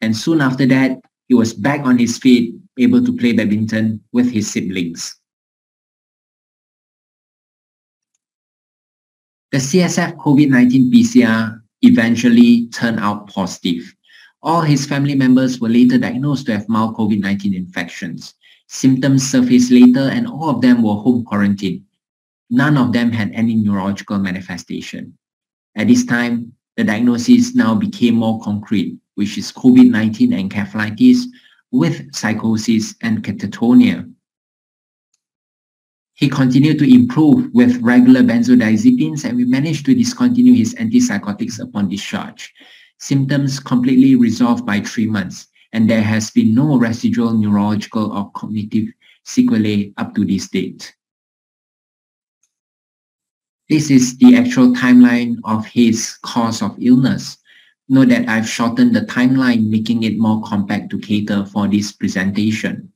And soon after that, he was back on his feet, able to play badminton with his siblings. The CSF COVID-19 PCR eventually turned out positive. All his family members were later diagnosed to have mild COVID-19 infections. Symptoms surfaced later and all of them were home quarantined. None of them had any neurological manifestation. At this time, the diagnosis now became more concrete, which is COVID-19 encephalitis with psychosis and catatonia. He continued to improve with regular benzodiazepines, and we managed to discontinue his antipsychotics upon discharge. Symptoms completely resolved by 3 months, and there has been no residual neurological or cognitive sequelae up to this date. This is the actual timeline of his course of illness. Note that I've shortened the timeline, making it more compact to cater for this presentation.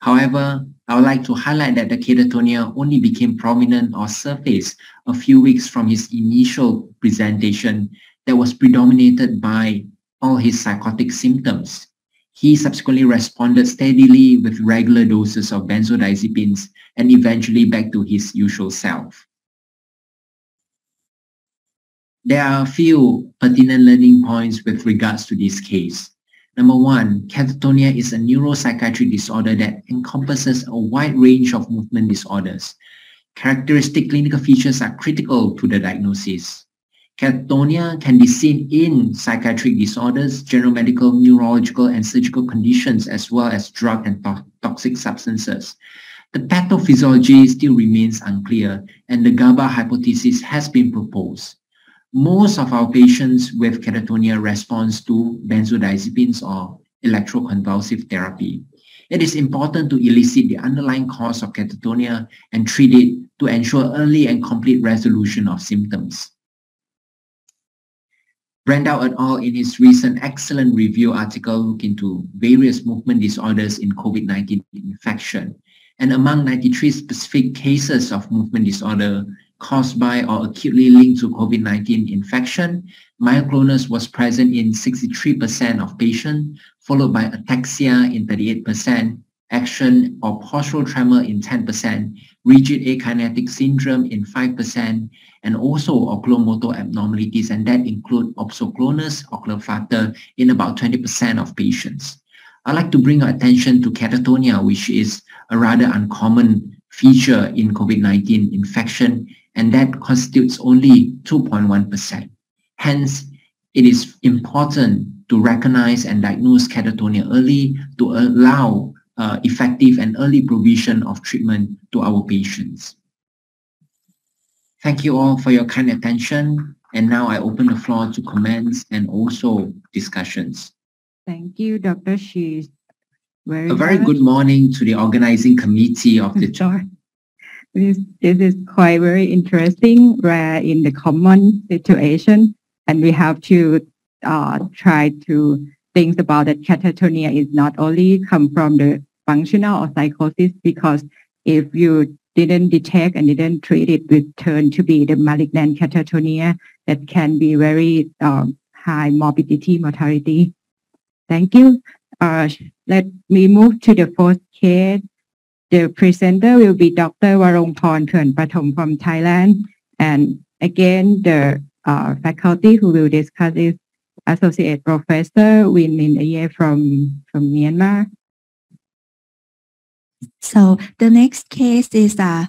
However, I would like to highlight that the catatonia only became prominent or surfaced a few weeks from his initial presentation that was predominated by all his psychotic symptoms. He subsequently responded steadily with regular doses of benzodiazepines and eventually back to his usual self. There are a few pertinent learning points with regards to this case. Number one, catatonia is a neuropsychiatric disorder that encompasses a wide range of movement disorders. Characteristic clinical features are critical to the diagnosis. Catatonia can be seen in psychiatric disorders, general medical, neurological, and surgical conditions, as well as drug and toxic substances. The pathophysiology still remains unclear, and the GABA hypothesis has been proposed. Most of our patients with catatonia respond to benzodiazepines or electroconvulsive therapy. It is important to elicit the underlying cause of catatonia and treat it to ensure early and complete resolution of symptoms. Brandau et al. In his recent excellent review article look into various movement disorders in COVID-19 infection. And among 93 specific cases of movement disorder caused by or acutely linked to COVID-19 infection, myoclonus was present in 63% of patients, followed by ataxia in 38%, action or postural tremor in 10%, rigid akinetic syndrome in 5%, and also oculomotor abnormalities, and that include opsoclonus, ocular flutter in about 20% of patients. I'd like to bring your attention to catatonia, which is a rather uncommon feature in COVID-19 infection, and that constitutes only 2.1%. Hence, it is important to recognize and diagnose catatonia early to allow effective and early provision of treatment to our patients. Thank you all for your kind attention, and now I open the floor to comments and also discussions. Thank you, Dr. Shi. A very good morning to the organizing committee of the Sure. This is quite very interesting, rare in the common situation, and we have to try to think about that catatonia is not only come from the functional or psychosis, because if you didn't detect and didn't treat it, would turn to be the malignant catatonia that can be very high morbidity, mortality. Thank you. Let me move to the fourth case. The presenter will be Dr. Warongporn Phirnpathom from Thailand. And again, the faculty who will discuss is Associate Professor Win Min Aye from Myanmar. So the next case is a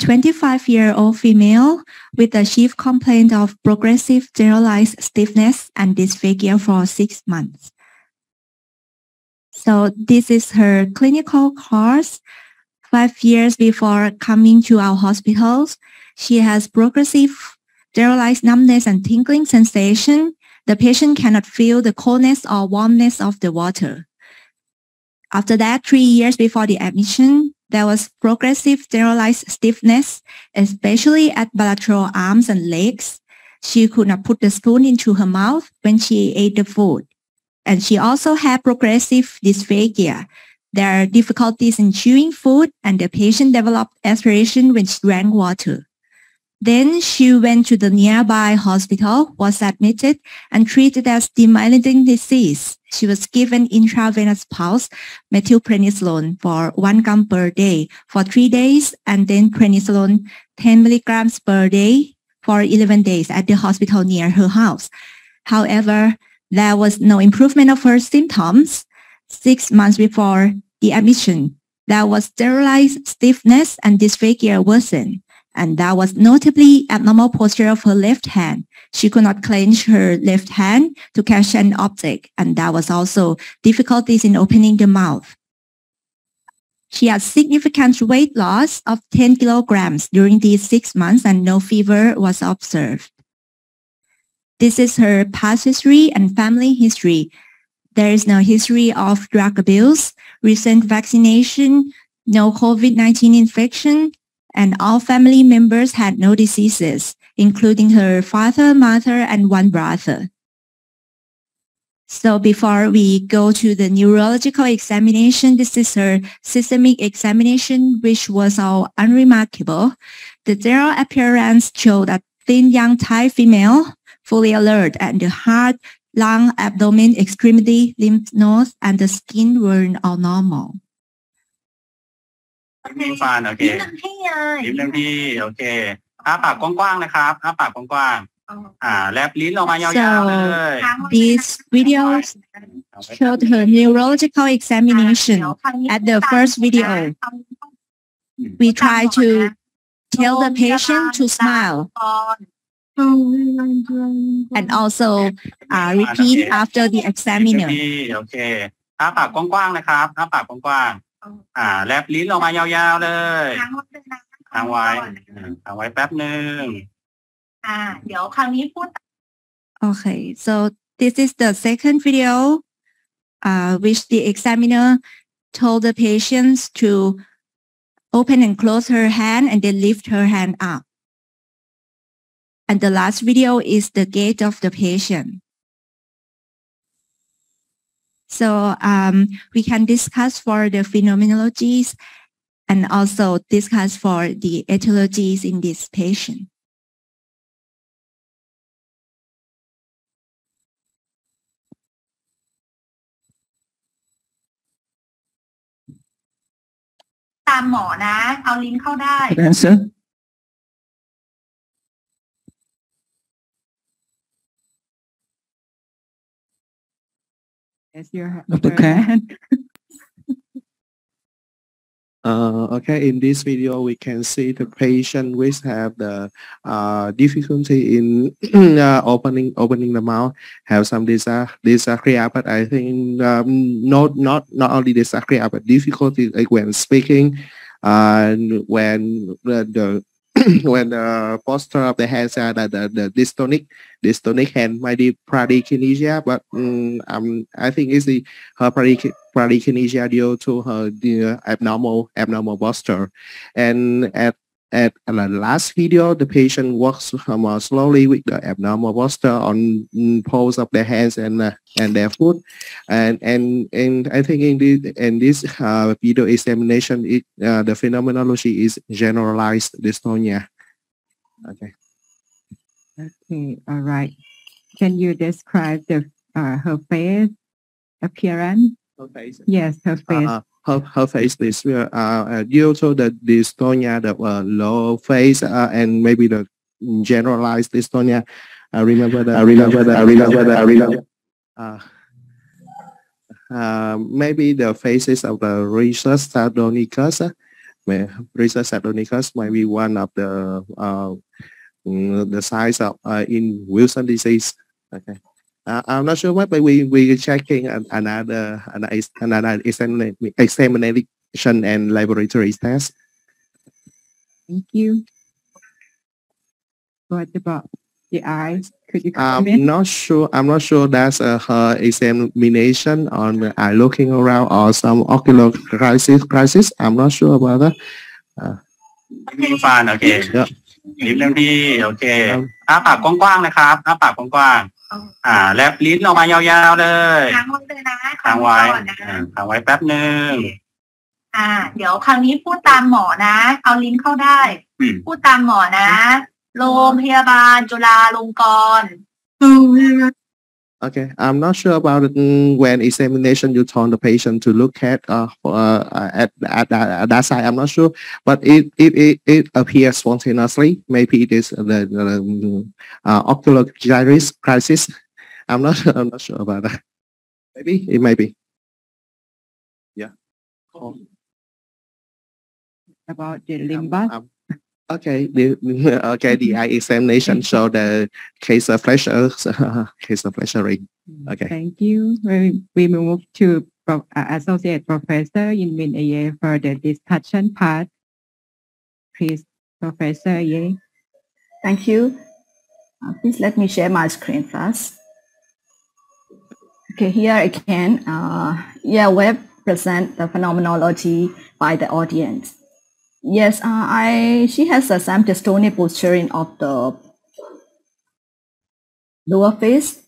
25-year-old female with a chief complaint of progressive generalized stiffness and dysphagia for 6 months. So this is her clinical course. 5 years before coming to our hospitals, she has progressive generalized numbness and tingling sensation. The patient cannot feel the coldness or warmness of the water. After that, 3 years before the admission, there was progressive generalized stiffness, especially at bilateral arms and legs. She could not put the spoon into her mouth when she ate the food. And she also had progressive dysphagia. There are difficulties in chewing food, and the patient developed aspiration when she drank water. Then she went to the nearby hospital, was admitted, and treated as demyelinating disease. She was given intravenous pulse methylprednisolone for 1 gram per day for 3 days, and then prednisolone 10 milligrams per day for 11 days at the hospital near her house. However, there was no improvement of her symptoms. 6 months before the admission, there was generalized stiffness and dysphagia worsened. And that was notably abnormal posture of her left hand. She could not clench her left hand to catch an object, and that was also difficulties in opening the mouth. She had significant weight loss of 10 kilograms during these 6 months, and no fever was observed. This is her past history and family history. There is no history of drug abuse, recent vaccination, no COVID-19 infection, and all family members had no diseases, including her father, mother, and one brother. So before we go to the neurological examination, this is her systemic examination, which was all unremarkable. The general appearance showed a thin young Thai female, fully alert, and the heart, lung, abdomen, extremity, lymph nodes, and the skin were all normal. มีฟันโอเคลิ้มเต็มที่โอเคอ้าปากกว้างๆนะครับอ้าปากกว้างๆแลบลิ้นออกมายาวๆเลย These videos showed her neurological examination. At the first video, we try to tell the patient to smile and also repeat after the examiner. โอเคอ้าปากกว้างๆนะครับอ้าปากกว้างๆแลบลิ้นออกมายาวๆเลยค้างไว้แป๊บนึงเดี๋ยวคราวนี้พูด Okay, so this is the second video, which the examiner told the patients to open and close her hand and then lift her hand up. And the last video is the gait of the patient. So we can discuss for the phenomenologies and also discuss for the etiologies in this patient. ตามหมอนะเอาลิ้นเข้าได้ Good answer. Yes, your Dr. Khan. Okay, in this video, we can see the patient which have the difficulty in opening the mouth, have some dysarthria, but I think not only dysarthria, but difficulty like when speaking, and when the when the posture of the hands are the dystonic hand might be bradykinesia, but I think it's her bradykinesia due to her abnormal posture. And at the last video, the patient walks more slowly with the abnormal posture on pose of their hands and their foot. And I think in this video examination, the phenomenology is generalized dystonia. Okay. Okay, all right. Can you describe the her face appearance? Her face. Yes, her face. Her face is due to the dystonia, the low face, and maybe the generalized dystonia. I remember that. Maybe the faces of the rhesus sardonicus. Rhesus sardonicus might be one of the signs of in Wilson disease. Okay. I'm not sure what, but we're checking another examination and laboratory test. Thank you. What about the eyes? Could you comment? I'm not sure that's her examination on eye looking around or some ocular crisis. I'm not sure about that. มีฟันโอเคลิ้นเต็มที่โอเคอ้าปากกว้างๆนะครับอ้าปากกว้างๆแลบลิ้นออกมายาวๆเลยค้างไว้แป๊บนึงเดี๋ยวคราวนี้พูดตามหมอนะเอาลิ้นเข้าได้พูดตามหมอนะโรงพยาบาลจุฬาลงกรณ์ Okay, I'm not sure about it. When examination, you told the patient to look at that side. I'm not sure, but it appears spontaneously. Maybe it is the ocular gyrus crisis. I'm not sure about that. Maybe it might be. Yeah. About the limbus. Okay, the eye examination show the case of pressure, case of pressuring. Okay. Thank you. We move to Associate Professor in Min Aye for the discussion part. Please, Professor Ye. Thank you. Please let me share my screen first. Okay, here again, we present the phenomenology by the audience. Yes, she has some dystonia posturing of the lower face,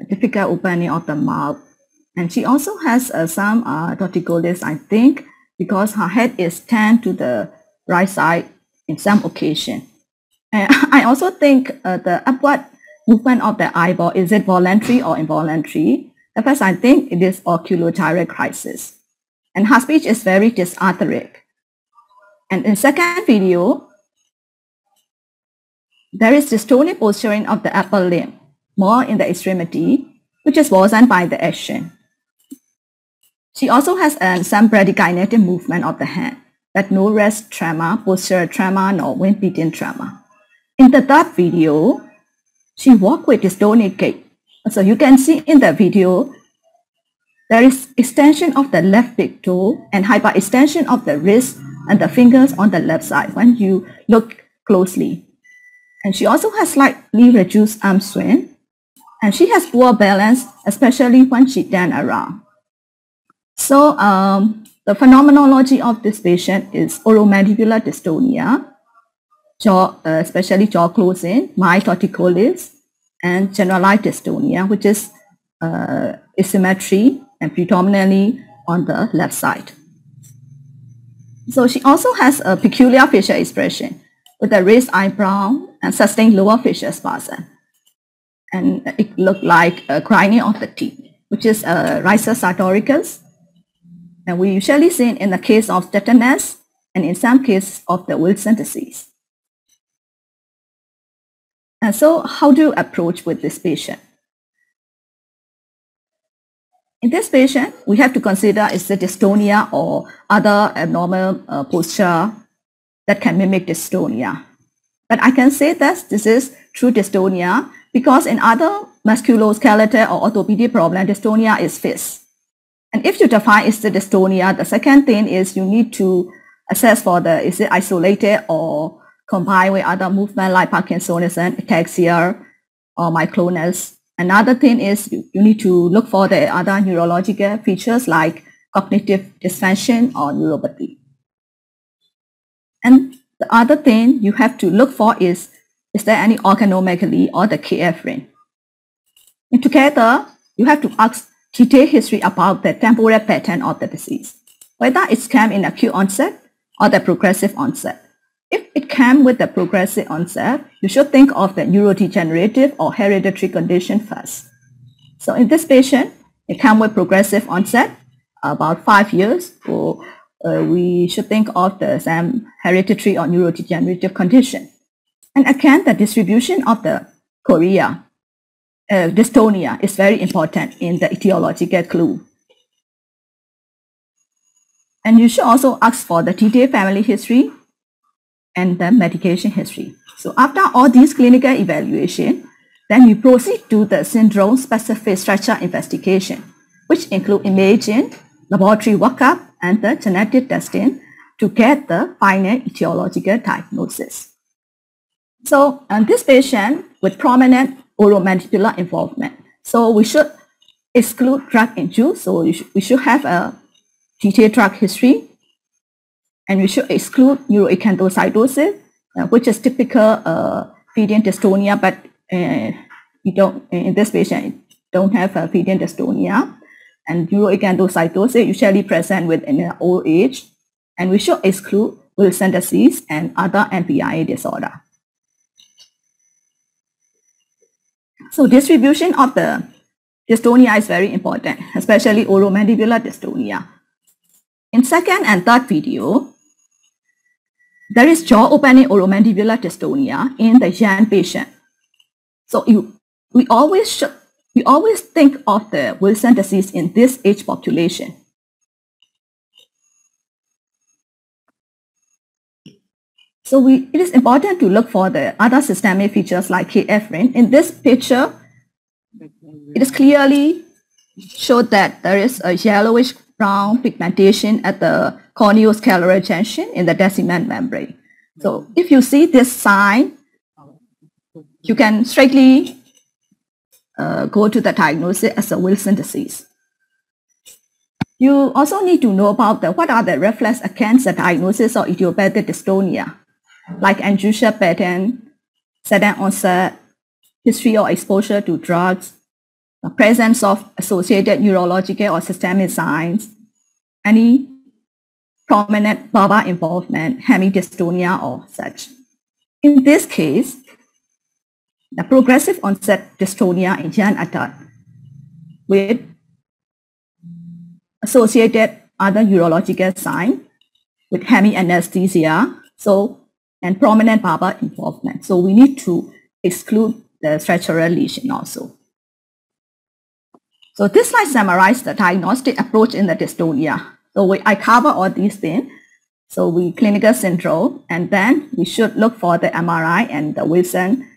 difficult opening of the mouth. And she also has some torticollis, I think, because her head is turned to the right side in some occasion. I also think the upward movement of the eyeball, is it voluntary or involuntary? At first, I think it is oculogyrate crisis. And her speech is very dysarthric. And in second video, there is dystonia posturing of the upper limb, more in the extremity, which is worsened by the action. She also has some bradykinetic movement of the hand, but no rest tremor, posterior tremor, nor wind beating tremor. In the third video, she walked with dystonic gait. So you can see in the video, there is extension of the left big toe and hyperextension of the wrist and the fingers on the left side when you look closely. And she also has slightly reduced arm swing. And she has poor balance, especially when she turns around. So the phenomenology of this patient is oromandibular dystonia, jaw, especially jaw closing, mild torticollis, and generalized dystonia, which is asymmetry and predominantly on the left side. So she also has a peculiar facial expression with a raised eyebrow and sustained lower facial spasm. And it looked like a grinding of the teeth, which is a rhizus sartoricus. And we usually see it in the case of tetanus and in some cases of the Wilson disease. And so how do you approach with this patient? In this patient, we have to consider is the dystonia or other abnormal posture that can mimic dystonia. But I can say that this is true dystonia because in other musculoskeletal or orthopedic problem, dystonia is fixed. And if you define is the dystonia, the second thing is you need to assess for the is it isolated or combined with other movement like Parkinsonism, ataxia, or myoclonus. Another thing is you need to look for the other neurological features like cognitive dysfunction or neuropathy. And the other thing you have to look for is there any organomegaly or the KF ring? And together, you have to ask detailed history about the temporal pattern of the disease, whether it's came in acute onset or the progressive onset. If it came with the progressive onset, you should think of the neurodegenerative or hereditary condition first. So in this patient, it came with progressive onset, about 5 years. So we should think of the same hereditary or neurodegenerative condition. And again, the distribution of the chorea, dystonia, is very important in the etiological clue. And you should also ask for the detailed family history and the medication history. So after all these clinical evaluation, then you proceed to the syndrome-specific structure investigation, which include imaging, laboratory workup, and the genetic testing to get the final etiological diagnosis. So this patient with prominent oromandibular involvement. So we should exclude drug-induced. So we should have a detailed drug history. And we should exclude neuroacanthocytosis, which is typical feeding dystonia, but we don't, in this patient, don't have a feeding dystonia. And neuroacanthocytosis usually present within old age. And we should exclude Wilson disease and other MPIA disorder. So distribution of the dystonia is very important, especially oromandibular dystonia. In second and third video, there is jaw opening oromandibular dystonia in the young patient. So we always think of the Wilson disease in this age population. So it is important to look for the other systemic features like KF ring. In this picture, it is clearly showed that there is a yellowish brown pigmentation at the corneoscleral junction in the descendant membrane. So if you see this sign, you can straightly go to the diagnosis as a Wilson disease. You also need to know about what are the red flags against the diagnosis of idiopathic dystonia, like unusual pattern, sudden onset, history or exposure to drugs, the presence of associated neurological or systemic signs, any prominent bulbar involvement, hemidystonia or such. In this case, the progressive onset dystonia in young adult with associated other neurological signs with hemianesthesia, and prominent bulbar involvement. So we need to exclude the structural lesion also. So this slide summarizes the diagnostic approach in the dystonia. So I cover all these things. So we clinical syndrome, and then we should look for the MRI and the Wilson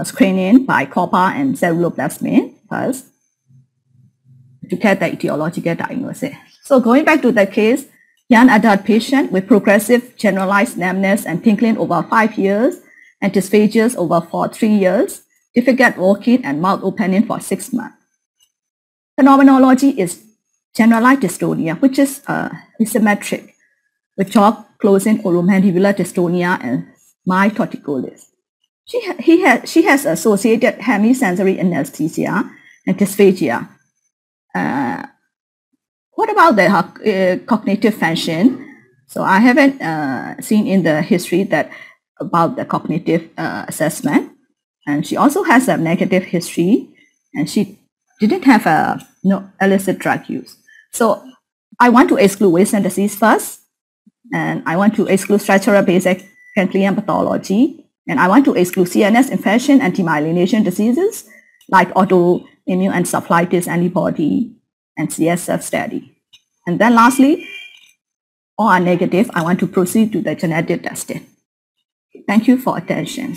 screening by copper and ceruloplasmin first to get the etiological diagnosis. So going back to the case, young adult patient with progressive generalized numbness and tingling over 5 years, and dysphagia over 3 years, difficult walking and mouth opening for 6 months. Phenomenology is generalized dystonia, which is asymmetric, with jaw closing oromandibular dystonia and mild torticollis. She has associated hemisensory anesthesia and dysphagia. What about the cognitive function? So I haven't seen in the history that about the cognitive assessment. And she also has a negative history, and she didn't have illicit drug use. So I want to exclude Wilson disease first, and I want to exclude structural basic ganglion pathology, and I want to exclude CNS infection and demyelination diseases like autoimmune encephalitis antibody and CSF study. And then lastly, all are negative, I want to proceed to the genetic testing. Thank you for attention.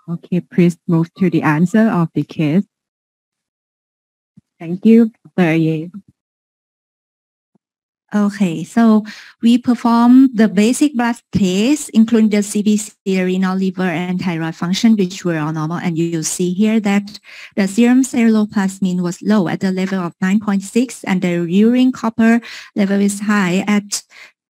Okay, please move to the answer of the case. Thank you, Dr. Ye. Okay, so we perform the basic blood tests, including the CBC, renal, liver, and thyroid function, which were all normal. And you see here that the serum ceruloplasmin was low at the level of 9.6, and the urine copper level is high at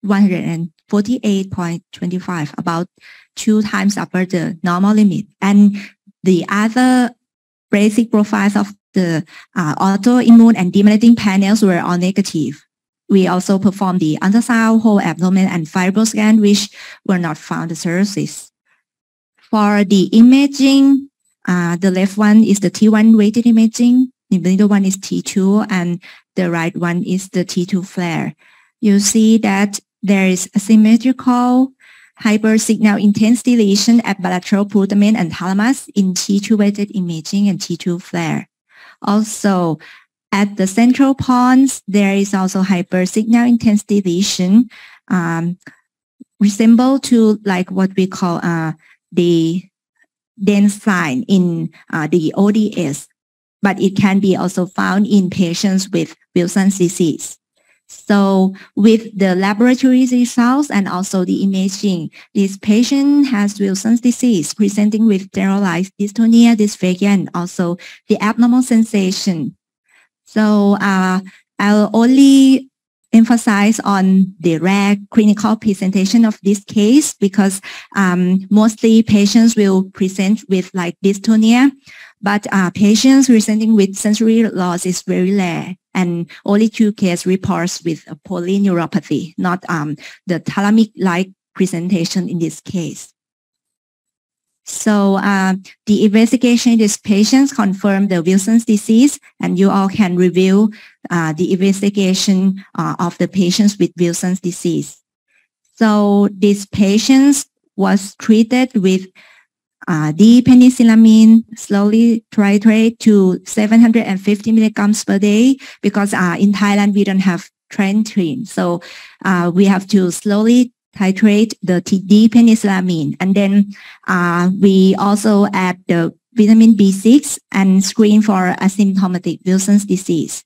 148.25, about 2 times upper the normal limit. And the other basic profiles of the autoimmune and demyelinating panels were all negative. We also performed the ultrasound, whole abdomen, and fibroscan, which were not found the cirrhosis. For the imaging, the left one is the T1 weighted imaging, the middle one is T2, and the right one is the T2 flare. You see that there is asymmetrical hypersignal intensity lesion at bilateral putamen and thalamus in T2 weighted imaging and T2 flare. Also, at the central pons, there is also hypersignal intensity lesion, resemble to like what we call the dense sign in the ODS, but it can be also found in patients with Wilson's disease. So with the laboratory results and also the imaging, this patient has Wilson's disease presenting with generalized dystonia, dysphagia, and also the abnormal sensation. So I'll only emphasize on the rare clinical presentation of this case because mostly patients will present with like dystonia, but patients presenting with sensory loss is very rare, and only 2 case reports with a polyneuropathy, not the thalamic-like presentation in this case. So the investigation in these patients confirmed the Wilson's disease, and you all can review the investigation of the patients with Wilson's disease. So these patients was treated with D-penicillamine slowly titrate to 750 milligrams per day because in Thailand we don't have trend. So we have to slowly titrate the D-penicillamine. And then we also add the vitamin B6 and screen for asymptomatic Wilson's disease.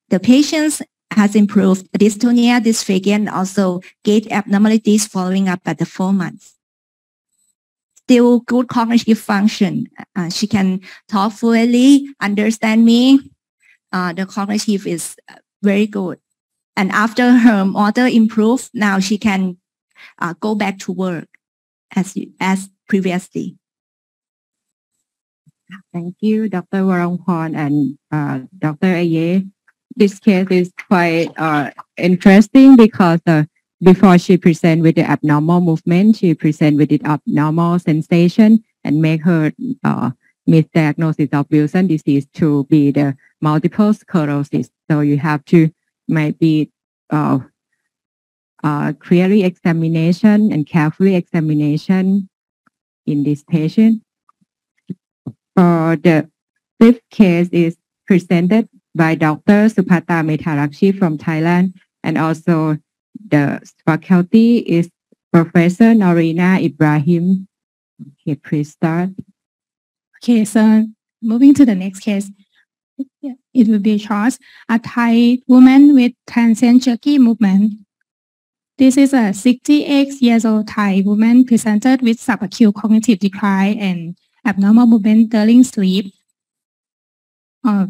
The patients has improved dystonia, dysphagia, and also gait abnormalities following up at the 4 months. Still good cognitive function. She can talk fluently, understand me. The cognitive is very good. And after her motor improved, now she can go back to work as previously. Thank you, Dr. Warongporn and Dr. Aye. This case is quite interesting because before she present with the abnormal movement, she present with the abnormal sensation and make her misdiagnosis of Wilson disease to be the multiple sclerosis. So you have to maybe clearly examination and carefully examination in this patient. The fifth case is presented by Dr. Supata Metharakshi from Thailand, and also the faculty is Professor Norina Ibrahim. Okay, please start. Okay, so moving to the next case, it will be short. A Thai woman with transient jerky movement. This is a 68-year-old Thai woman presented with subacute cognitive decline and abnormal movement during sleep.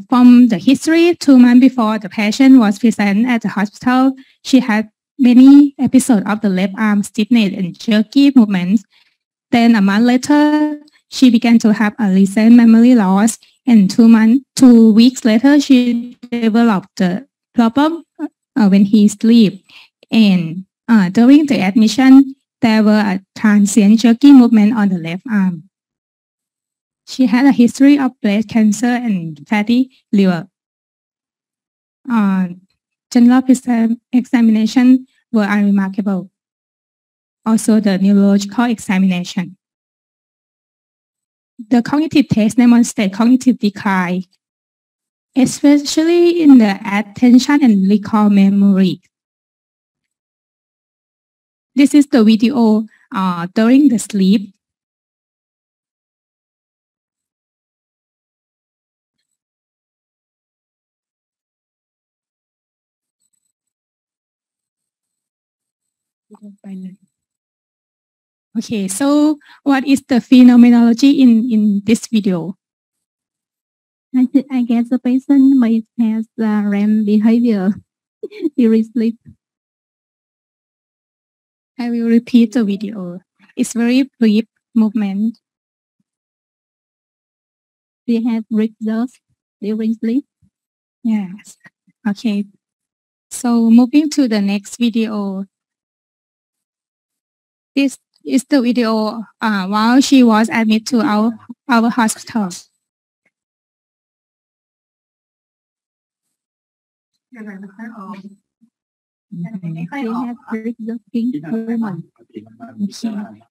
From the history, 2 months before the patient was present at the hospital, she had many episodes of the left arm stiffness and jerky movements. Then a month later, she began to have a recent memory loss, and 2 weeks later, she developed the problem when he sleep. And during the admission, there were a transient jerky movement on the left arm. She had a history of breast cancer and fatty liver. General examination were unremarkable. Also, the neurological examination. The cognitive test demonstrate cognitive decline, especially in the attention and recall memory. This is the video during the sleep. Okay, so what is the phenomenology in this video? I guess the patient might have REM behavior during sleep. I will repeat the video. It's very brief movement. They have results during sleep. Yes. Okay. So moving to the next video. This is the video while she was admitted to our hospital.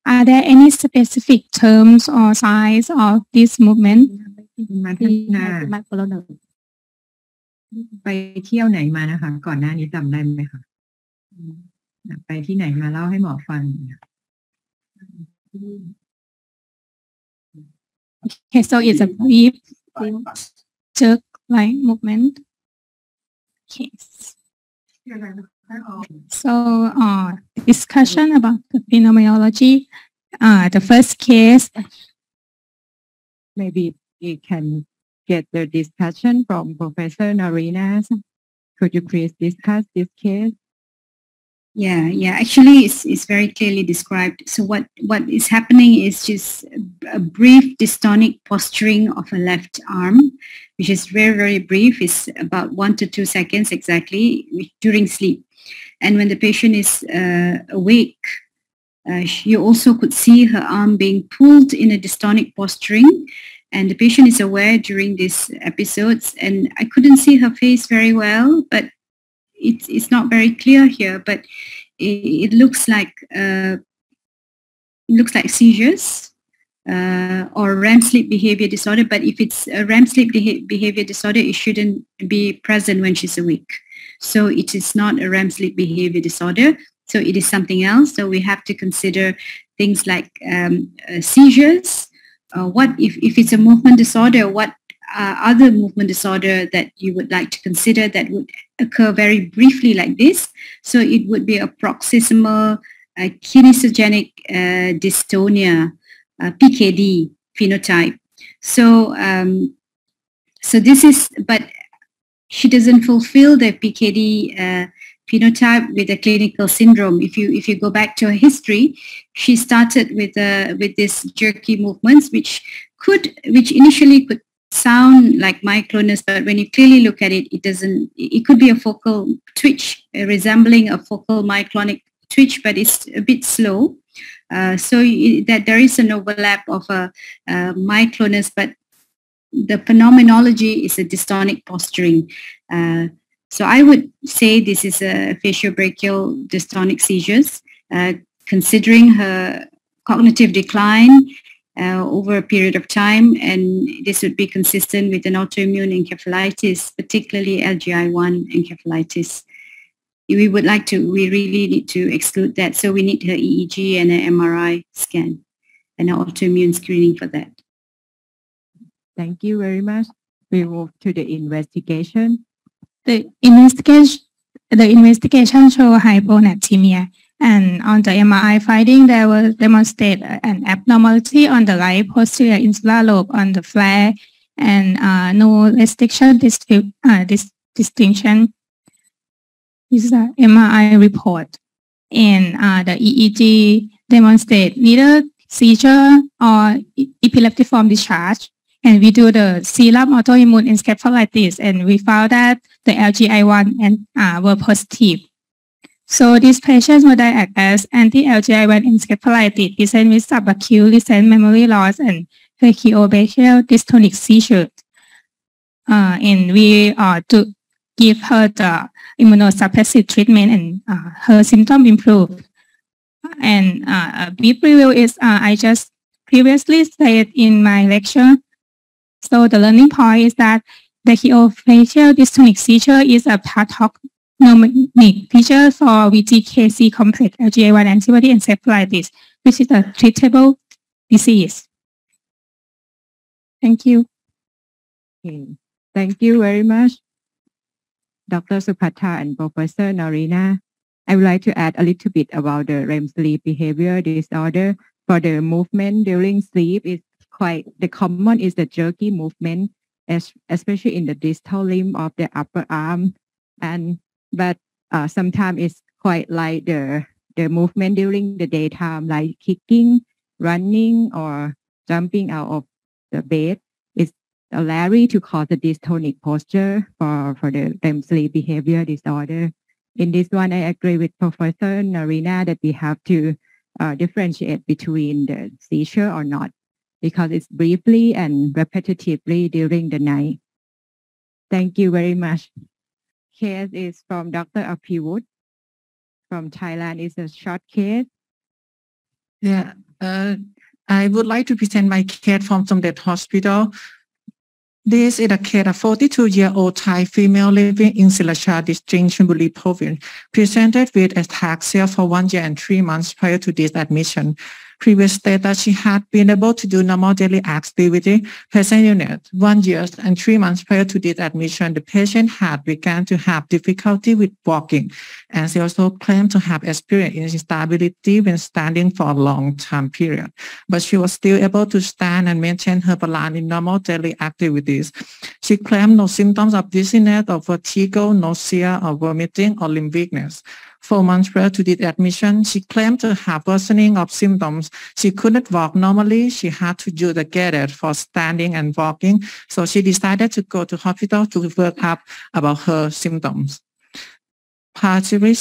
Are there any specific terms or signs of this movement? ไปเที่ยวไหนมานะคะก่อนหน้านี้จำได้ไหมคะไปที่ไหนมาเล่าให้หมอฟัง Okay, so it's a brief jerk-like movement. Okay. So discussion about the phenomenology. The first case. Maybe we can get the discussion from Professor Narina. Could you please discuss this case? Yeah. Actually, it's very clearly described. So what is happening is just a brief dystonic posturing of a left arm, which is very, very brief. It's about 1 to 2 seconds exactly during sleep. And when the patient is awake, you also could see her arm being pulled in a dystonic posturing. And the patient is aware during these episodes. And I couldn't see her face very well, but it's not very clear here, but it looks like seizures. or REM sleep behavior disorder. But if it's a REM sleep behavior disorder, it shouldn't be present when she's awake. So it is not a REM sleep behavior disorder. So it is something else. So we have to consider things like seizures. What if it's a movement disorder, what other movement disorder that you would like to consider that would occur very briefly like this? So it would be a paroxysmal kinesiogenic dystonia, PKD phenotype. So so this is, but she doesn't fulfill the PKD phenotype with a clinical syndrome. If you go back to her history, she started with this jerky movements, which initially could sound like myoclonus, but when you clearly look at it, it doesn't. It could be a focal twitch resembling a focal myoclonic twitch, but it's a bit slow. So that there is an overlap of a myoclonus, but the phenomenology is a dystonic posturing. So I would say this is a faciobrachial dystonic seizures, considering her cognitive decline over a period of time, and this would be consistent with an autoimmune encephalitis, particularly LGI1 encephalitis. We really need to exclude that. So we need her EEG and an MRI scan and an autoimmune screening for that. Thank you very much. We move to the investigation. The investigation show hyponatremia, and on the MRI finding, there was demonstrate an abnormality on the right posterior insular lobe on the flare, and no restriction distinction. This is the MRI report, and the EEG demonstrate neither seizure or epileptiform discharge. And we do the serum autoimmune encephalitis, and we found that the LGI1 were positive. So these patients were diagnosed as anti-LGI1 encephalitis present with subacute recent memory loss and faciobrachial dystonic seizures. And we to give her the immunosuppressive treatment, and her symptoms improved. And a brief review is I just previously said in my lecture. So the learning point is that the faciobrachial dystonic seizure is a pathognomonic feature for VGKC complex LGI1 antibody encephalitis, which is a treatable disease. Thank you. Okay. Thank you very much, Dr. Supatha and Professor Narina. I would like to add a little bit about the REM sleep behavior disorder. For the movement during sleep, it's quite the common is the jerky movement, especially in the distal limb of the upper arm, but sometimes it's quite like the movement during the daytime, like kicking, running, or jumping out of the bed. It's likely to cause a dystonic posture for the REM sleep behavior disorder. In this one, I agree with Professor Narina that we have to differentiate between the seizure or not, because it's briefly and repetitively during the night. Thank you very much. Case is from Dr. Apiwood from Thailand. It's a short case. Yeah, I would like to present my case from Somdet Hospital. This is a case of 42-year-old Thai female living in Silachar district, Chonburi province, presented with ataxia for 1 year and 3 months prior to this admission. Previous stated that she had been able to do normal daily activity. Patient unit, 1 year and 3 months prior to this admission, the patient had begun to have difficulty with walking, and she also claimed to have experienced instability when standing for a long time period. But she was still able to stand and maintain her balance in normal daily activities. She claimed no symptoms of dizziness or fatigue, nausea or vomiting or limb weakness. 4 months prior to this admission, she claimed to have worsening of symptoms. She couldn't walk normally. She had to use the gather for standing and walking. So she decided to go to hospital to work up about her symptoms. Partially,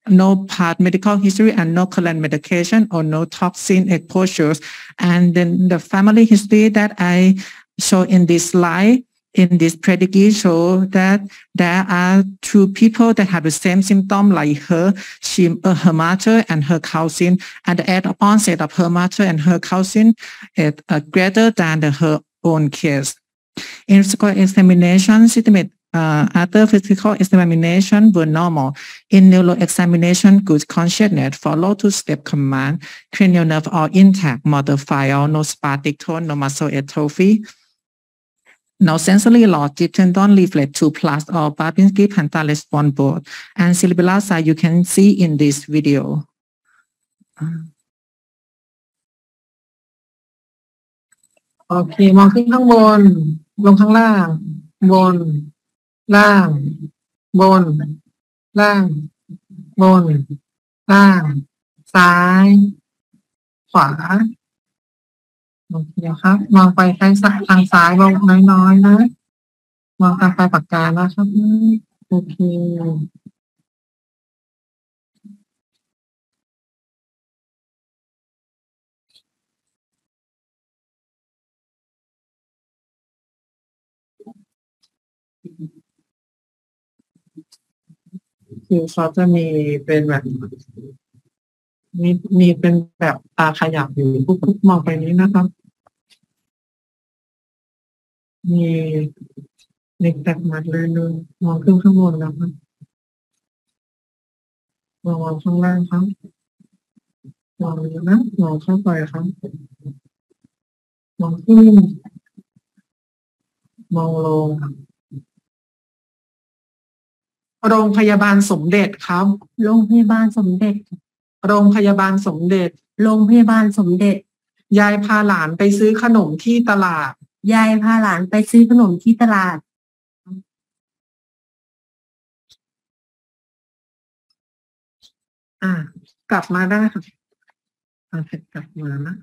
no past medical history and no current medication or no toxin exposures. And then the family history that I show in this slide, in this predicate show that there are two people that have the same symptom like her. Her mother and her cousin, and the age of onset of her mother and her cousin is greater than her own case. In physical examination, after physical examination were normal. In neuro examination, good consciousness, follow two-step command, cranial nerve all intact, motor file, no spastic tone, no muscle atrophy. No sensory loss, deep tendon leaflet 2 plus or Babinski Panta response board. And cerebellar side you can see in this video. โอเคมองขึ้นข้างบนลงข้างล่างบนล่างบนล่างบนล่างซ้ายขวาโอเคครับมองไปทางซ้ายมองน้อยๆนะมองตามปลายปากกานะครับโอเคคือเขาจะมีเป็นแบบมีเป็นแบบตาขยับอยู่ปุ๊บมองไปนี้นะครับมีเด็กแตกมัดเลยมองขึ้นข้างบนนะครับมองข้างล่างครับมองนี้นะมองเข้าไปครับมองขึ้นมองลงโรงพยาบาลสมเด็จครับโรงพยาบาลสมเด็จโรงพยาบาลสมเด็จโรงพยาบาลสมเด็จยายพาหลานไปซื้อขนมที่ตลาดยายพาหลานไปซื้อขนมที่ตลาดกลับมาได้ค่ะเสร็จกลับมานะ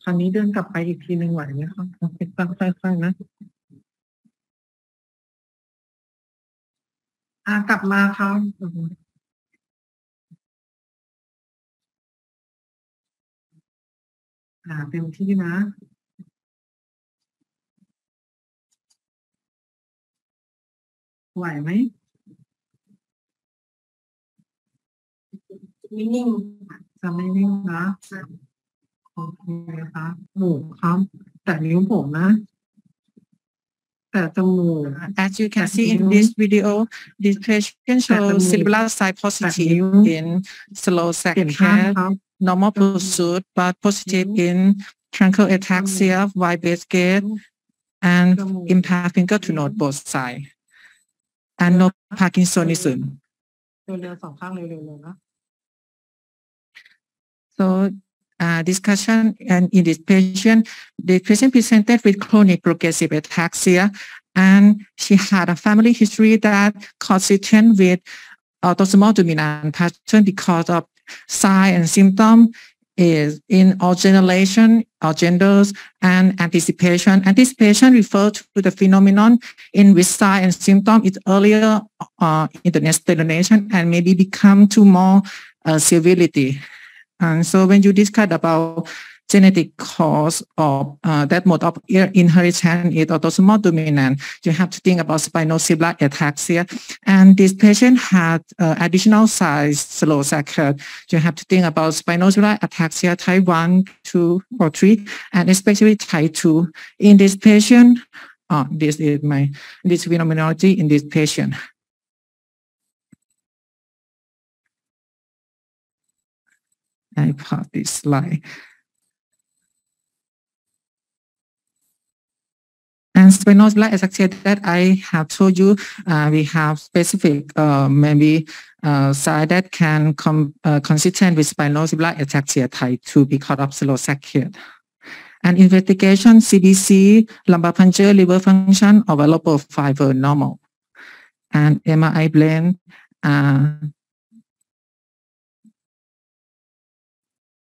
คราวนี้เดินกลับไปอีกทีหนึ่งไหวไหมครับตั้งค่อยๆนะกลับมาครับเต็มที่นะไหวไหมไม่นิ่งจะไม่นิ่งนะโอเคครับหมูครับแต่นิ้วผมนะแต่จมูก As you can see in this video, this patient shows cerebellar side positive in slow saccade, normal pursuit, but positive in truncal ataxia, wide base gait, and impact finger to node both sides, and no Parkinsonism. เร็วๆสองข้างเร็วๆเลยนะ So discussion and in this patient, the patient presented with chronic progressive ataxia, and she had a family history that consistent with autosomal dominant pattern because of sign and symptom is in all generation, all genders, and anticipation. Anticipation refers to the phenomenon in which sign and symptom is earlier in the next generation and maybe become to more severity. And so when you discuss about genetic cause of that mode of inheritance is autosomal dominant, you have to think about spinocerebellar ataxia. And this patient had additional size slow saccade. You have to think about spinocerebellar ataxia type 1, 2, or 3, and especially type 2. In this patient, this is this phenomenology in this patient. I put this slide. And spinocerebellar ataxia that I have told you, we have specific maybe side that can consistent with spinocerebellar ataxia type 2 because of slow saccade. And investigation, CBC, lumbar puncture, liver function, available fiber normal. And MRI brain,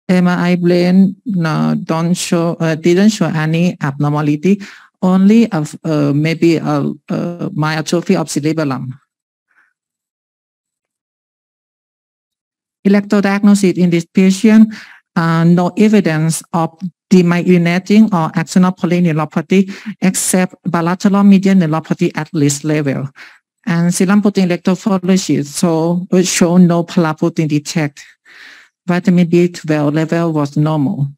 MRI brain didn't show any abnormality, only of maybe a myotrophy of cerebellum. electrodiagnosis in this patient, no evidence of demyelinating or axonal polyneuropathy except bilateral median neuropathy at least level. And serum protein electrophoresis show no paraprotein detect. Vitamin B12 level was normal.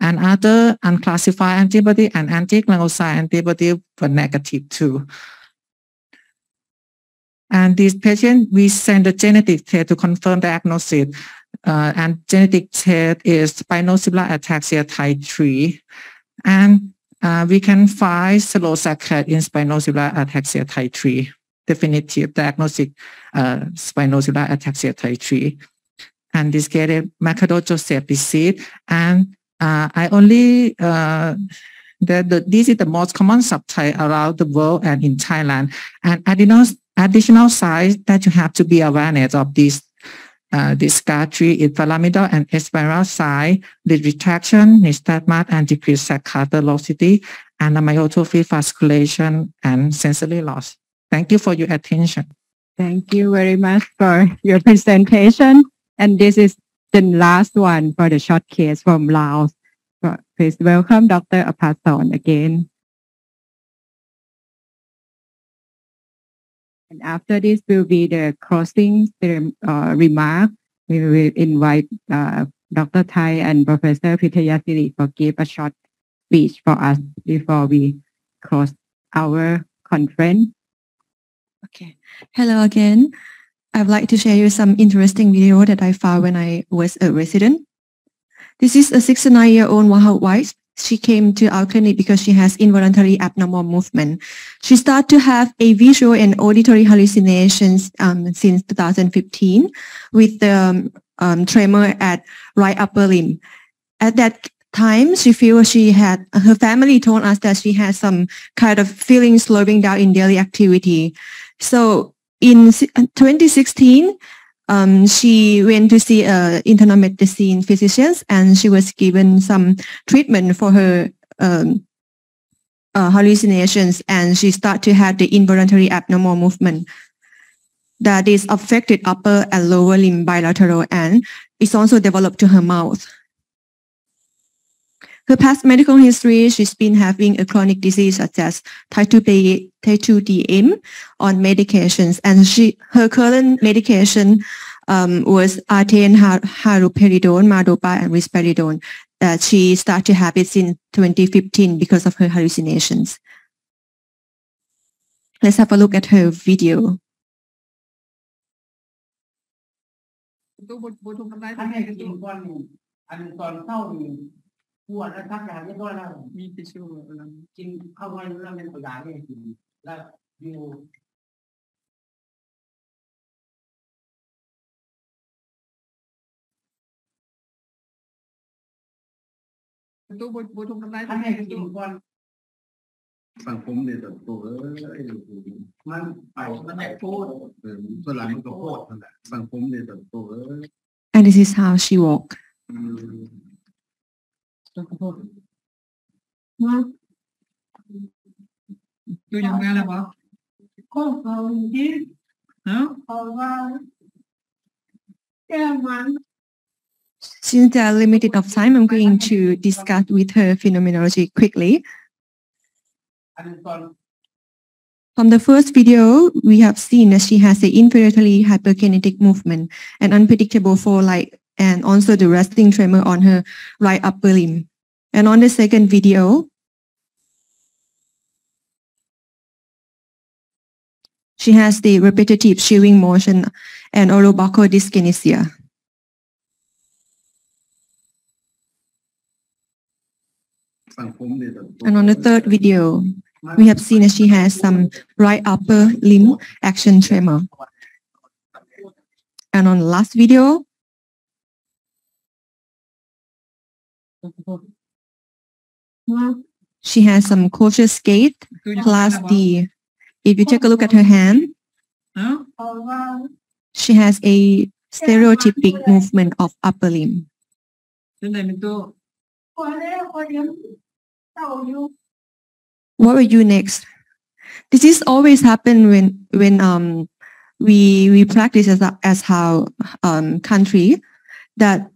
And other unclassified antibody and anti-glycoside antibody were negative too. And this patient, we send the genetic test to confirm diagnosis. And genetic test is spinocerebellar ataxia type 3. And we can find celosaccharide in spinocerebellar ataxia type 3. Definitive diagnostic spinocerebellar ataxia type 3. And this is Macarow-Joseph disease. And I only, this is the most common subtype around the world and in Thailand. And additional signs that you have to be awareness of this SCA3 is pyramidal and spiral sign, the retraction, nystagmus, and decreased saccade velocity, and the myotrophy, vasculation, and sensory loss. Thank you for your attention. Thank you very much for your presentation. And this is the last one for the short case from Laos. So please welcome Dr. Apathon again. And after this will be the closing remark. We will invite Dr. Thai and Professor Pitayasiri to give a short speech for us before we close our conference. Okay. Hello again. I'd like to share you some interesting video that I found when I was a resident. This is a 69-year-old wife. She came to our clinic because she has involuntary abnormal movement. She started to have a visual and auditory hallucinations since 2015 with the tremor at right upper limb. At that time, she feels her family told us that she had some kind of feeling slowing down in daily activity. So in 2016, she went to see internal medicine physicians, and she was given some treatment for her hallucinations, and she started to have the involuntary abnormal movement that is affected upper and lower limb bilateral, and it's also developed to her mouth. Her past medical history, she's been having a chronic disease such as type 2DM on medications, and her current medication was artane, haloperidone, mardopa, and risperidone. She started to have it in 2015 because of her hallucinations. Let's have a look at her video. And this is how she walked. Since there are limited of time, I'm going to discuss with her phenomenology quickly. From the first video, we have seen that she has an inferiorly hyperkinetic movement and unpredictable fall-like, and also the resting tremor on her right upper limb. And on the second video, she has the repetitive shivering motion and orobuccal dyskinesia. And on the third video, we have seen that she has some right upper limb action tremor. And on the last video, she has some cautious gait, class D. If you take a look at her hand, she has a stereotypic movement of upper limb. What will you next? This is always happen when we practice as our country that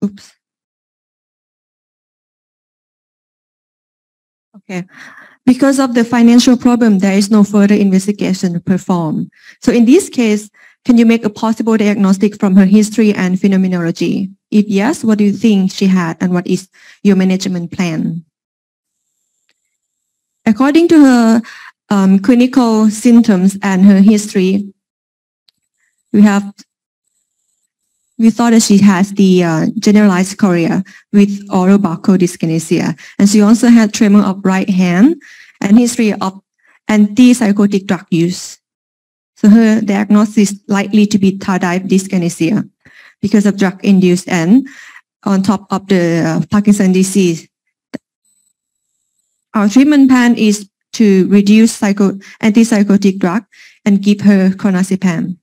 oops. Okay. Because of the financial problem, there is no further investigation performed. So in this case, can you make a possible diagnostic from her history and phenomenology? If yes, what do you think she had and what is your management plan? According to her clinical symptoms and her history, we thought that she has the generalized chorea with oral buccal dyskinesia. And she also had tremor of right hand and history of antipsychotic drug use. So her diagnosis is likely to be tardive dyskinesia because of drug-induced and on top of the Parkinson's disease. Our treatment plan is to reduce antipsychotic drug and give her clonazepam.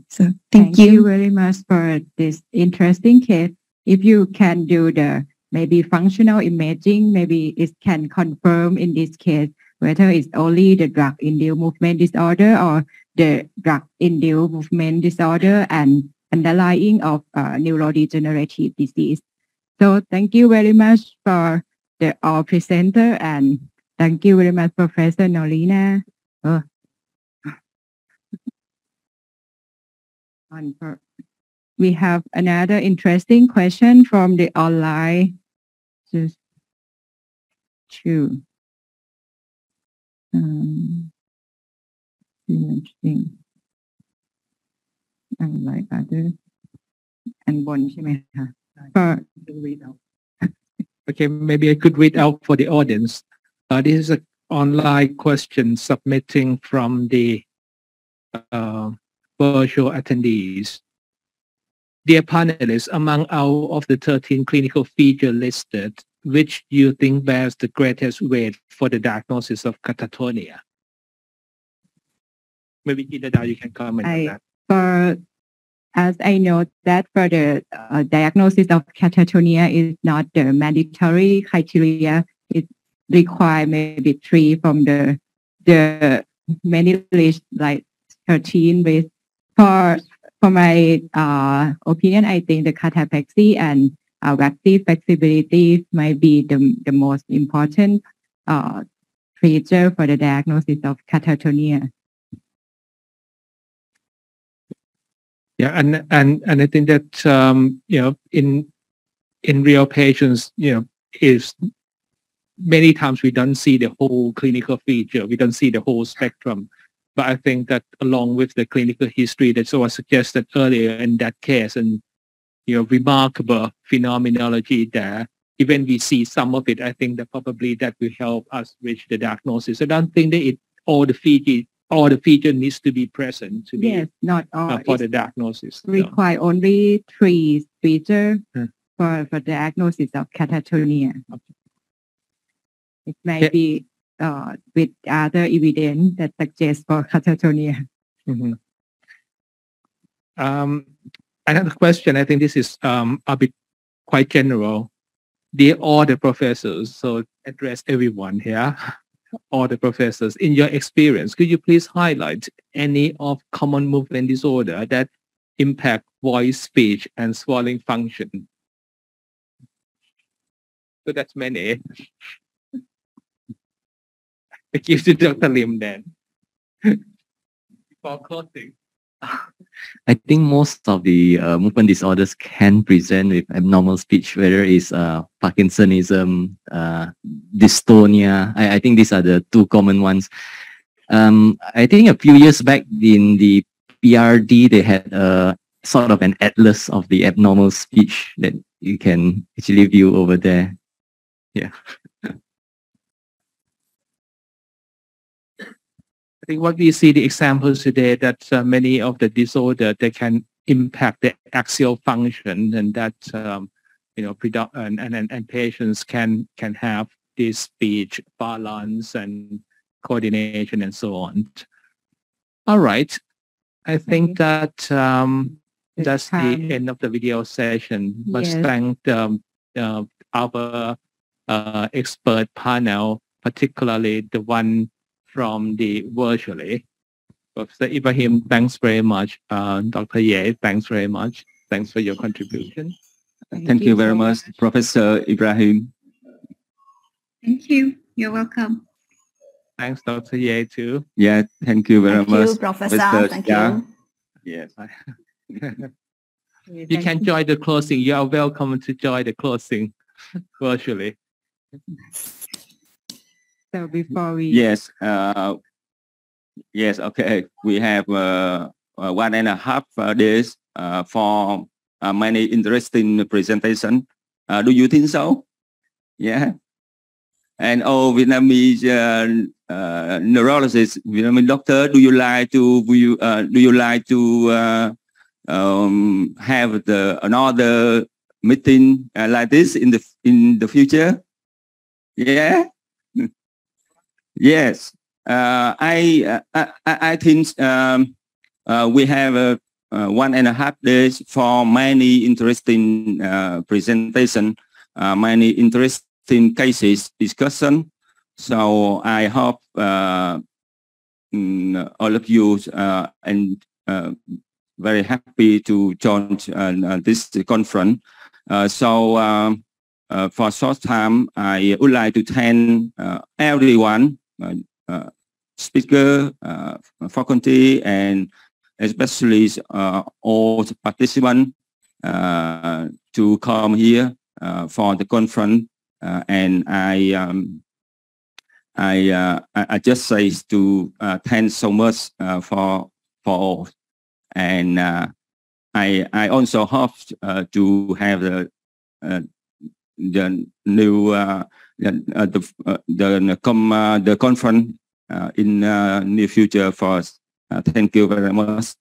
So thank you very much for this interesting case. If you can do the maybe functional imaging, maybe it can confirm in this case whether it's only the drug-induced movement disorder or the drug-induced movement disorder and underlying of neurodegenerative disease. So thank you very much for our presenter and thank you very much, Professor Nolina. We have another interesting question from the online. Just two. Imaging. And like other. And one, ใช่ไหมคะ Okay, maybe I could read out for the audience. This is an online question submitting from the virtual attendees. Dear panelists, among all of the 13 clinical features listed, which you think bears the greatest weight for the diagnosis of catatonia? Maybe Ida, you can comment on that. As I know that for the diagnosis of catatonia is not the mandatory criteria. It requires maybe 3 from the many list like 13 with for my opinion, I think the cataplexy and active flexibility might be the most important feature for the diagnosis of catatonia. Yeah, and I think that you know, in real patients, you know, is many times we don't see the whole clinical feature, we don't see the whole spectrum. But I think that along with the clinical history that was suggested earlier in that case, and you know, remarkable phenomenology there, even we see some of it, I think that probably that will help us reach the diagnosis. I don't think that all the feature needs to be present to be not all for the diagnosis. Require only 3 features for diagnosis of catatonia. It might be with other evidence that suggests for catatonia. Another question, I think this is a bit quite general. Dear all the professors, so address everyone here, all the professors, in your experience, could you please highlight any of common movement disorder that impact voice, speech, and swallowing function? So that's many. I give to Dr. Lim then. Before closing. I think most of the movement disorders can present with abnormal speech, whether it's Parkinsonism, dystonia. I think these are the 2 common ones. I think a few years back in the PRD, they had sort of an atlas of the abnormal speech that you can actually view over there. Yeah. I think what we see the examples today that many of the disorder they can impact the axial function, and that you know, and patients can have this speech balance and coordination and so on. All right, I think that that's the end of the video session. Let's thank our expert panel particularly the one from the virtually. Professor Ibrahim, thanks very much. Dr. Ye, thanks very much. Thanks for your contribution. Thank you very much, Professor Ibrahim. Thank you. You're welcome. Thanks, Dr. Ye, too. Yeah, thank you very much. Thank you, Professor. Thank you. Yes. You can join the closing. You are welcome to join the closing virtually. So before we Yes. Yes. Okay. We have 1.5 days for many interesting presentation. Do you think so? Yeah. And Vietnamese neurologist, Vietnamese doctor, do you like to have another meeting like this in the future? Yeah. Yes. I think we have 1.5 days for many interesting presentation, many interesting cases discussion. So I hope all of you and very happy to join this conference. For a short time, I would like to thank everyone, speaker, faculty, and especially all participants to come here for the conference. And I just say to thank so much for all. And I also hope to have the new the conference in near future for us. Thank you very much.